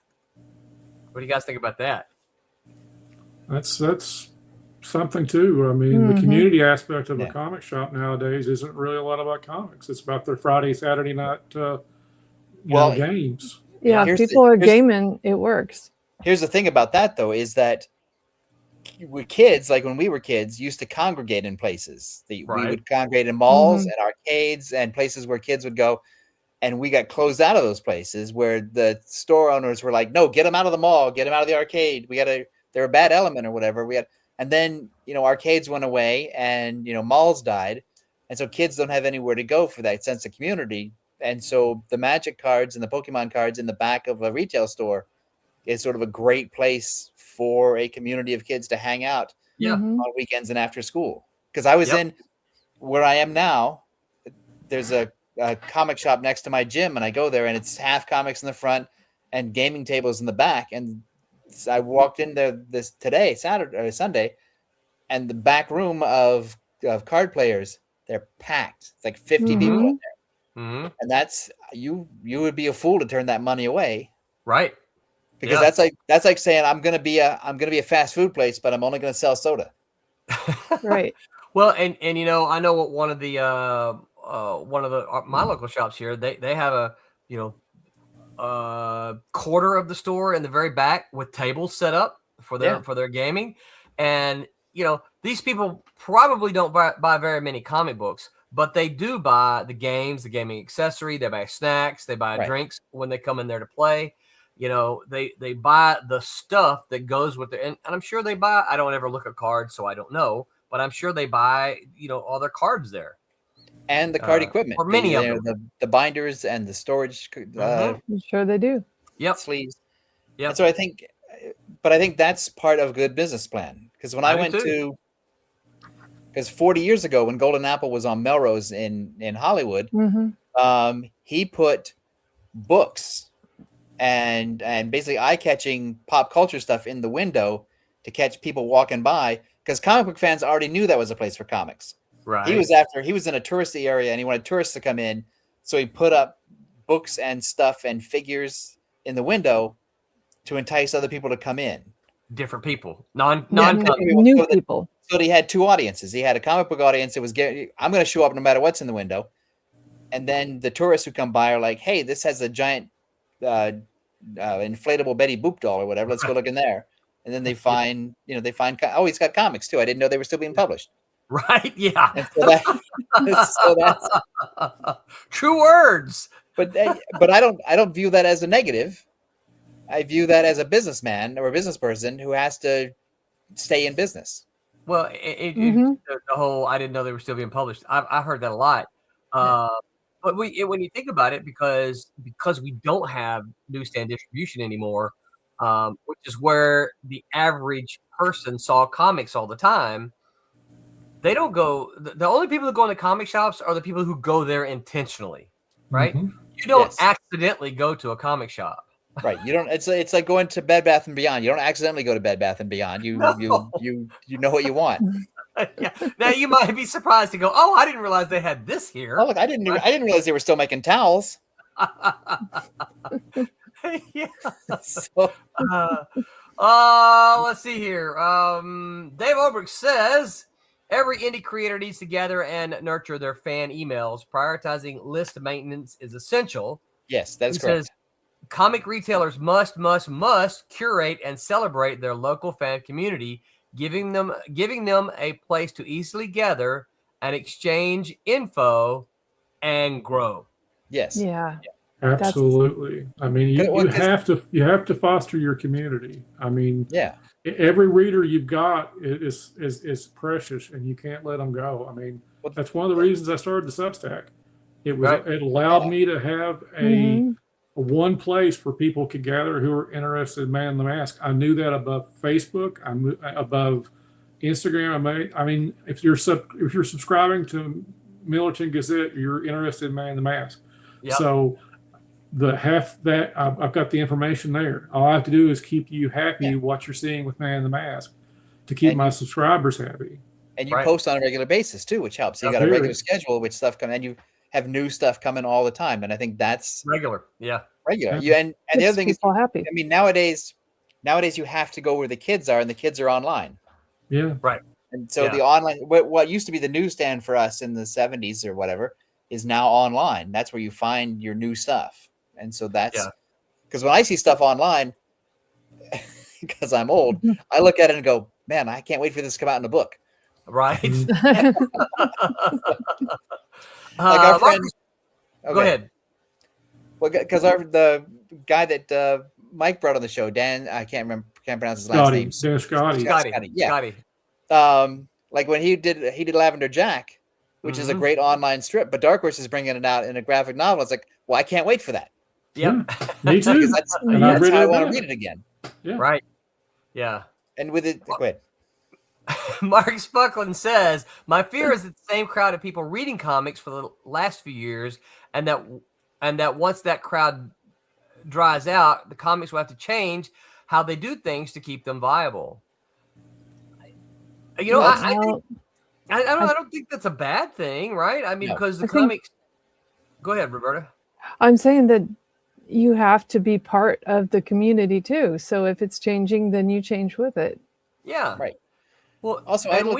What do you guys think about that? That's something too. I mean, the community aspect of a comic shop nowadays isn't really a lot about comics. It's about their Friday, Saturday night games. Yeah, people are gaming. It works. Here's the thing about that, though, is that with kids, like when we were kids, used to congregate in places. We would congregate in malls and arcades and places where kids would go. And we got closed out of those places where the store owners were like, no, get them out of the mall, get them out of the arcade. They're a bad element or whatever. And then, arcades went away and, malls died. And so kids don't have anywhere to go for that sense of community. And so the Magic cards and the Pokemon cards in the back of a retail store is sort of a great place for a community of kids to hang out on weekends and after school. Because I was in where I am now, there's a comic shop next to my gym, and I go there and it's half comics in the front and gaming tables in the back. And I walked in there today, Sunday, and the back room of card players, they're packed. It's like 50 people in there. Mm-hmm. And that's you would be a fool to turn that money away. Right. Because that's like saying I'm gonna be a fast food place, but I'm only gonna sell soda. Right. Well, and I know what one of the my local shops here, they have a quarter of the store in the very back with tables set up for their gaming, and these people probably don't buy very many comic books, but they do buy the games, the gaming accessory, they buy snacks, they buy drinks when they come in there to play. They buy the stuff that goes with it, and I'm sure they buy. I don't ever look at cards, so I don't know, but I'm sure they buy all their cards there. And the card equipment, or many of them, the binders and the storage. I'm sure they do. Yep. Sleeves. Yeah. And so I think that's part of a good business plan. Because when I went to, because 40 years ago when Golden Apple was on Melrose in Hollywood, he put books and basically eye-catching pop culture stuff in the window to catch people walking by, because comic book fans already knew that was a place for comics. Right. He was in a touristy area and he wanted tourists to come in, so he put up books and stuff and figures in the window to entice other people to come in. Different people, new people. So he had two audiences. He had a comic book audience that was I'm going to show up no matter what's in the window, and then the tourists who come by are like, hey, this has a giant inflatable Betty Boop doll or whatever. Let's go look in there. And then they find, oh, he's got comics too. I didn't know they were still being published. Right. Yeah. And so that's true words. But I don't view that as a negative. I view that as a businessman or a business person who has to stay in business. Well, the whole I didn't know they were still being published. I heard that a lot. But when you think about it, because we don't have newsstand distribution anymore, which is where the average person saw comics all the time, they don't go. The only people that go into comic shops are the people who go there intentionally, right? Mm-hmm. You don't accidentally go to a comic shop. Right. You don't. It's like going to Bed Bath and Beyond. You don't accidentally go to Bed Bath and Beyond. You know what you want. Yeah. Now you might be surprised to go, oh, I didn't realize they had this here. Oh, look, I didn't realize they were still making towels. Yeah. So, let's see here. Dave Obrick says every indie creator needs to gather and nurture their fan emails. Prioritizing list maintenance is essential. Yes, that's He correct. says comic retailers must curate and celebrate their local fan community, giving them a place to easily gather and exchange info and grow. Yes. Yeah. Absolutely. I mean, you have to foster your community. I mean, every reader you've got is precious, and you can't let them go. I mean, that's one of the reasons I started the Substack. It allowed me to have a one place where people could gather who are interested in Man in the Mask. I knew that above Facebook, above Instagram. I mean, if you're subscribing to Millerton Gazette, you're interested in Man in the Mask. Yep. So I've got the information there. All I have to do is keep you happy what you're seeing with Man in the Mask to keep my subscribers happy. And you post on a regular basis too, which helps. You got a regular schedule with stuff coming, and you have new stuff coming all the time. And I think that's regular. Yeah. Regular. And the other thing is, happy. I mean, nowadays you have to go where the kids are, and the kids are online. Yeah. Right. And so the online, what used to be the newsstand for us in the 70s or whatever, is now online. That's where you find your new stuff. And so that's because when I see stuff online, because I'm old, I look at it and go, man, I can't wait for this to come out in a book. Right. Like our friend. Go ahead. Well, because the guy that Mike brought on the show, Dan, I can't pronounce his last name. Scotty. Yeah. Scotty. Like when he did Lavender Jack, which is a great online strip, but Dark Horse is bringing it out in a graphic novel. It's like, well, I can't wait for that. Yeah. Me too. That's how I want to read it again. Yeah. Right. Yeah. And with it, go ahead. Mark Spuckland says, my fear is that the same crowd of people reading comics for the last few years, and that once that crowd dries out, the comics will have to change how they do things to keep them viable. You know, I don't think that's a bad thing, right? I mean, because the comics, Go ahead, Roberta. I'm saying that you have to be part of the community too. So if it's changing, then you change with it. Yeah. Right. Well, Also, and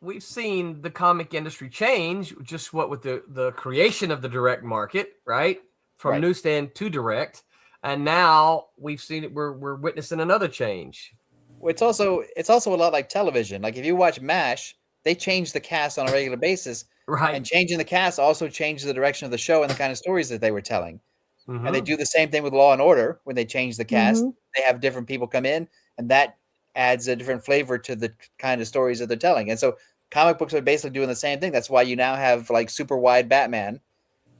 we've seen the comic industry change just with the creation of the direct market, right? From Right. newsstand to direct. And now we've seen it, we're witnessing another change. It's also a lot like television. Like if you watch MASH, they change the cast on a regular basis. Right. And changing the cast also changes the direction of the show and the kind of stories that they were telling. Mm-hmm. And they do the same thing with Law and Order. When they change the cast, Mm-hmm. they have different people come in, and that adds a different flavor to the kind of stories that they're telling. And so comic books are basically doing the same thing. That's why you now have like super wide Batman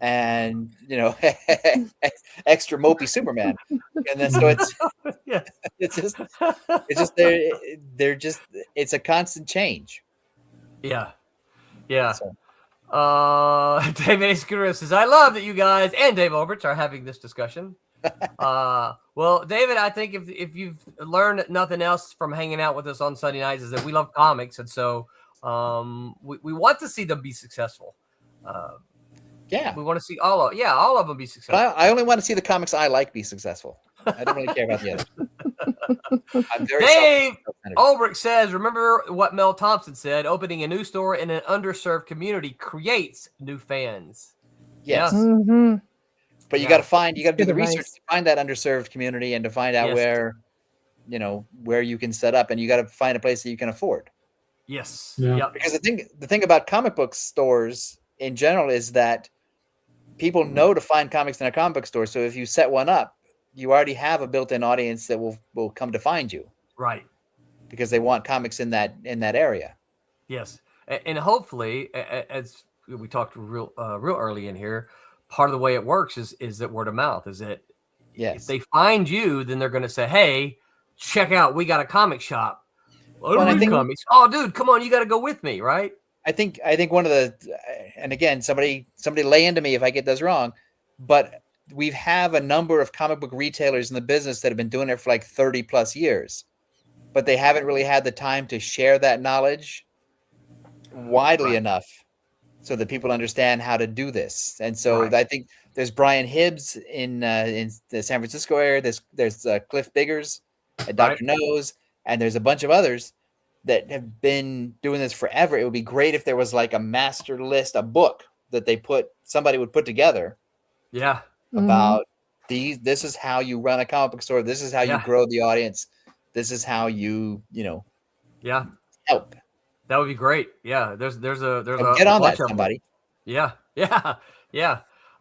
and, you know, extra mopey Superman. And then so Yeah. it's just they're just it's a constant change. Yeah. Yeah. So. David Escudero says, I love that you guys and Dave Alberts are having this discussion. Well, David, I think if you've learned nothing else from hanging out with us on Sunday nights is that we love comics. And so we want to see them be successful. Yeah. We want to see all of them be successful. I only want to see the comics I like be successful. I don't really care about the others. I'm very Dave Ulbrich says, remember what Mel Thompson said, opening a new store in an underserved community creates new fans. Yes. Yeah. Mm-hmm. But you got to do the Good research advice. to find that underserved community and to find out where you can set up, and you got to find a place that you can afford. Yes. Yeah. Yep. Because the thing about comic book stores in general is that people know to find comics in a comic book store. So if you set one up, you already have a built-in audience that will come to find you. Right. Because they want comics in that area. Yes. And hopefully, as we talked real early in here, part of the way it works is that word of mouth. Is that if they find you, then they're going to say, "Hey, check out, we got a comic shop. Well, I think comics. Oh, dude, come on, you got to go with me, right?" I think one of the, and again, somebody lay into me if I get this wrong, but we have a number of comic book retailers in the business that have been doing it for like 30 plus years, but they haven't really had the time to share that knowledge widely enough so that people understand how to do this. And so I think there's Brian Hibbs in the San Francisco area. There's Cliff Biggers at Dr. Knows, and there's a bunch of others that have been doing this forever. It would be great if there was like a master list, a book that somebody would put together. Yeah. About this is how you run a comic book store. This is how you grow the audience. This is how you help. That would be great. Yeah. There's a get on that, somebody. Yeah.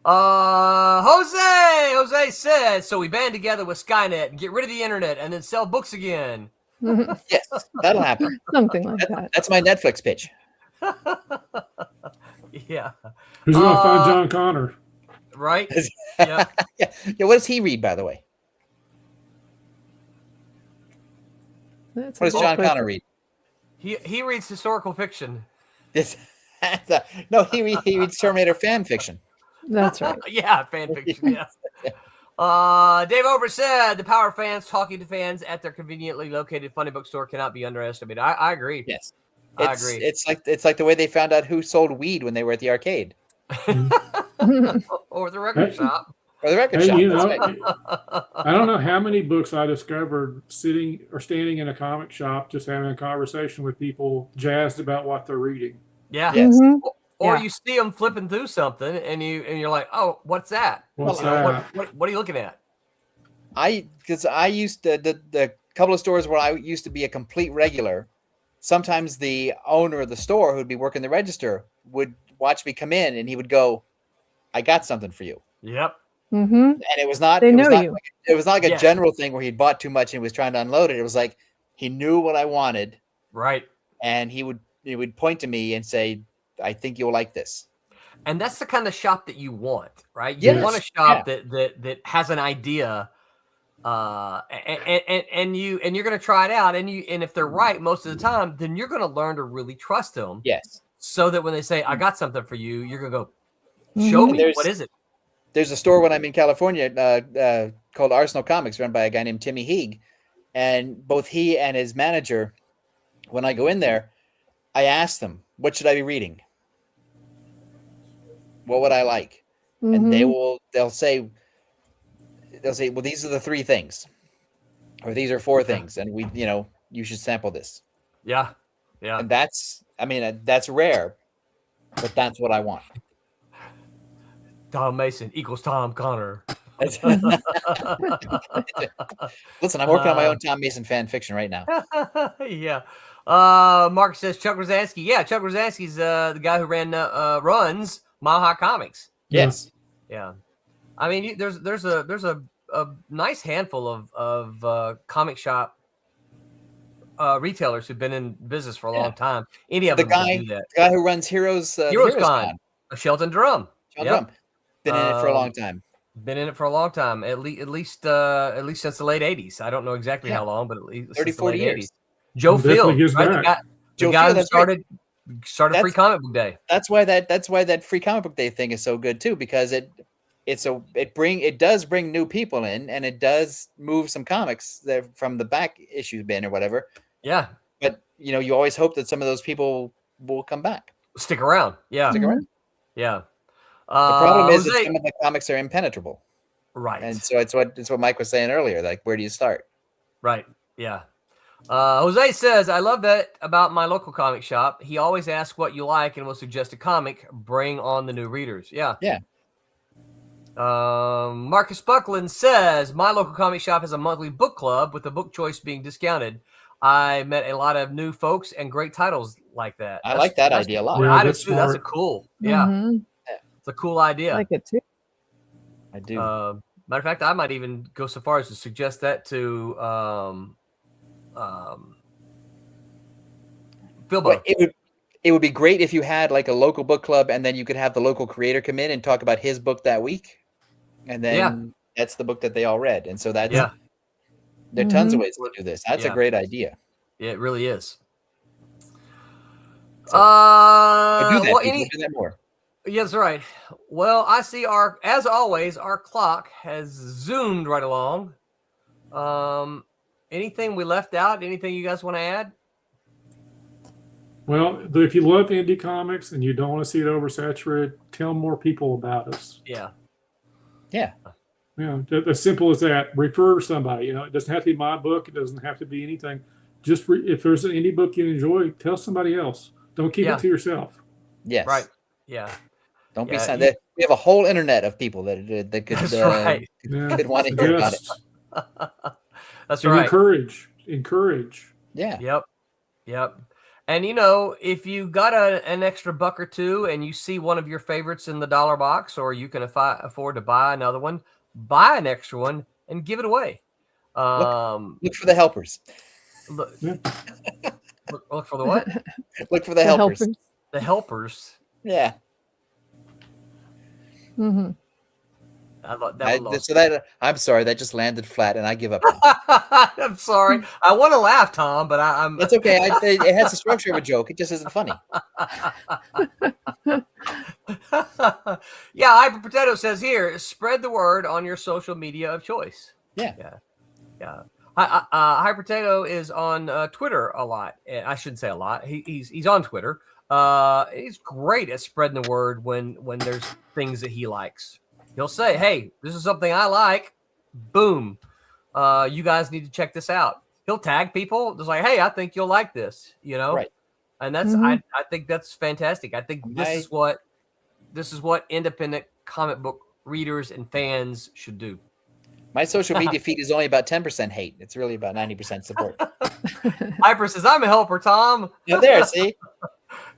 Jose says, so we band together with Skynet and get rid of the internet and then sell books again. Yes, that'll happen. Something like that. That's my Netflix pitch. Yeah. Who's going to find John Connor? Right. Yeah. Yeah. What does he read, by the way? What does John Connor read? He reads historical fiction. No, he reads Terminator fan fiction. That's right. Yeah, fan fiction. Yeah. Dave Ober said the power of fans talking to fans at their conveniently located funny book store cannot be underestimated. I agree. Yes, I agree. It's like the way they found out who sold weed when they were at the arcade. Or the record shop. Or the record shop. You know, I don't know how many books I discovered sitting or standing in a comic shop, just having a conversation with people jazzed about what they're reading. Yeah. Yes. Or you see them flipping through something, and you're like, "Oh, what's that? What's that? What are you looking at?" Because I used to the couple of stores where I used to be a complete regular. Sometimes the owner of the store who'd be working the register would watch me come in, and he would go, "I got something for you." Yep. Mm-hmm. And it was not. They It was know not. you. Like, it was not like a general thing where he'd bought too much and was trying to unload it. It was like he knew what I wanted, Right. and he would point to me and say, "I think you'll like this." And that's the kind of shop that you want, right? Yes. You want a shop that has an idea, and you're going to try it out, and if they're right most of the time, then you're going to learn to really trust them. Yes. So that when they say, "I got something for you," you're going to go, "Show me, what is it?" There's a store when I'm in California called Arsenal Comics, run by a guy named Timmy Heeg, and both he and his manager, when I go in there, I ask them, "What should I be reading? What would I like?" and they'll say, well, these are the 3 things, or these are 4 things, and you should sample this. Yeah. Yeah. And that's rare, but that's what I want. Tom Mason equals Tom Connor. Listen, I'm working on my own Tom Mason fan fiction right now. Yeah. Mark says Chuck Rosansky. Yeah, Chuck Rosansky's the guy who runs Mile High Comics. Yes. Yeah. I mean, there's a nice handful of comic shop retailers who've been in business for a long time. Any of them can do that. The guy who runs Heroes Con. Shelton Drum. Been in it for a long time. Been in it for a long time, at least since the late 80s. I don't know exactly how long, but at least 30, 40 years. 80s. Joe Field, right? The guy who started Free Comic Book Day. That's why that Free Comic Book Day thing is so good too, because it does bring new people in, and it does move some comics from the back issue bin or whatever. Yeah. But you always hope that some of those people will come back. Stick around. Yeah. Stick around. Yeah. The problem is that some of the comics are impenetrable. Right. And so it's what Mike was saying earlier. Like, where do you start? Right. Yeah. Jose says, I love that about my local comic shop. He always asks what you like and will suggest a comic. Bring on the new readers. Yeah. Yeah. Marcus Buckland says, my local comic shop has a monthly book club with the book choice being discounted. I met a lot of new folks and great titles like that. I like that idea a lot. Yeah, That's a cool. Yeah. It's a cool idea. I like it too. I do. Matter of fact, I might even go so far as to suggest that to Philbo. It would be great if you had like a local book club, and then you could have the local creator come in and talk about his book that week, and then that's the book that they all read. And so there are tons of ways to do this. That's a great idea. Yeah, it really is. So, do that more. Yes, right. Well, I see as always, our clock has zoomed right along. Anything we left out? Anything you guys want to add? Well, if you love indie comics and you don't want to see it oversaturated, tell more people about us. Yeah. Yeah. As simple as that. Refer somebody. It doesn't have to be my book. It doesn't have to be anything. Just if there's an indie book you enjoy, tell somebody else. Don't keep it to yourself. Yes. Right. Yeah. Don't be silent. We have a whole internet of people that could could want to hear about it. That's right. Encourage. Yeah. Yep. And if you got an extra buck or two and you see one of your favorites in the dollar box, or you can afford to buy another one, buy an extra one and give it away. Look for the helpers. Look for the what? Look for the helpers. The helpers. Yeah. Mm-hmm. I'm sorry, that just landed flat, and I give up. I'm sorry. I want to laugh, Tom, but I'm. That's okay. It has the structure of a joke. It just isn't funny. Yeah, Hyper Potato says here, spread the word on your social media of choice. Yeah. Hyper Potato is on Twitter a lot. I shouldn't say a lot. He's on Twitter. He's great at spreading the word when there's things that he likes. He'll say, hey, this is something I like. Boom. You guys need to check this out. He'll tag people. Just like, hey, I think you'll like this, Right. And that's, I think that's fantastic. I think this is what independent comic book readers and fans should do. My social media feed is only about 10% hate. It's really about 90% support. Hyper says, I'm a helper, Tom. There, see?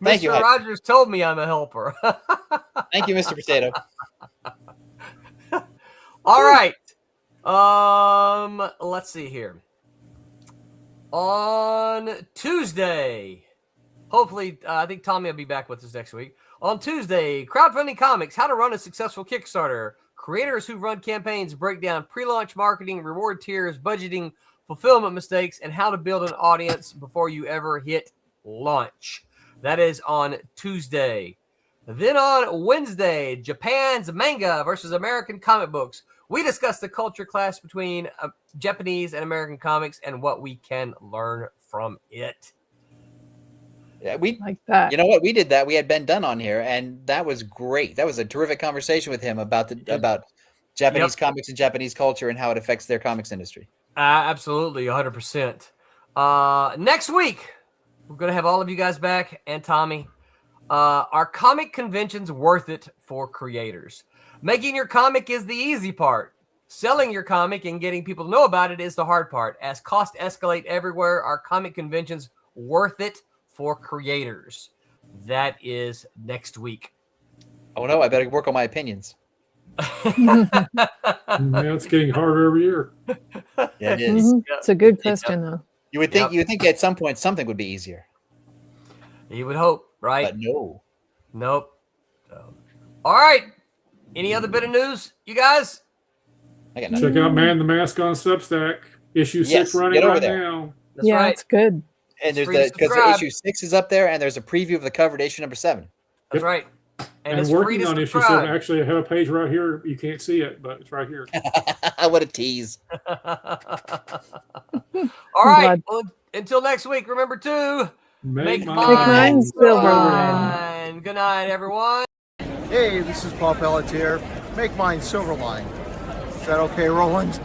Thank you, Mr. Rogers told me I'm a helper. Thank you, Mr. Potato. All right. Let's see here. On Tuesday, hopefully, I think Tommy will be back with us next week. On Tuesday, Crowdfunding Comics, How to Run a Successful Kickstarter. Creators who run campaigns break down pre-launch marketing, reward tiers, budgeting, fulfillment mistakes, and how to build an audience before you ever hit launch. That is on Tuesday. Then on Wednesday, Japan's manga versus American comic books. We discuss the culture clash between Japanese and American comics and what we can learn from it. Yeah, we like that. You know what? We did that. We had Ben Dunn on here, and that was great. That was a terrific conversation with him about about Japanese comics and Japanese culture and how it affects their comics industry. Absolutely, 100%. Next week, we're going to have all of you guys back and Tommy. Are comic conventions worth it for creators? Making your comic is the easy part. Selling your comic and getting people to know about it is the hard part. As costs escalate everywhere, are comic conventions worth it for creators? That is next week. Oh no, I better work on my opinions. Yeah, it's getting harder every year. Yeah, it is. Mhm. It's a good question, though. You would think at some point something would be easier. You would hope, right? But no. Nope. So, all right. Any other bit of news, you guys? I got nothing. Check out Man the Mask on Substack. Issue 6 running get over right there. now. That's Yeah, right. it's good. And there's free to because subscribe. issue 6 is up there, and there's a preview of the cover to issue number 7. That's right. And it's free working to on issue subscribe. 7. Actually, I have a page right here. You can't see it, but it's right here. What a tease! All right. glad. Well, until next week, remember to Make mine Silverline. Good night, everyone. Hey, this is Paul Pelletier. Make mine Silverline. Is that okay, Roland?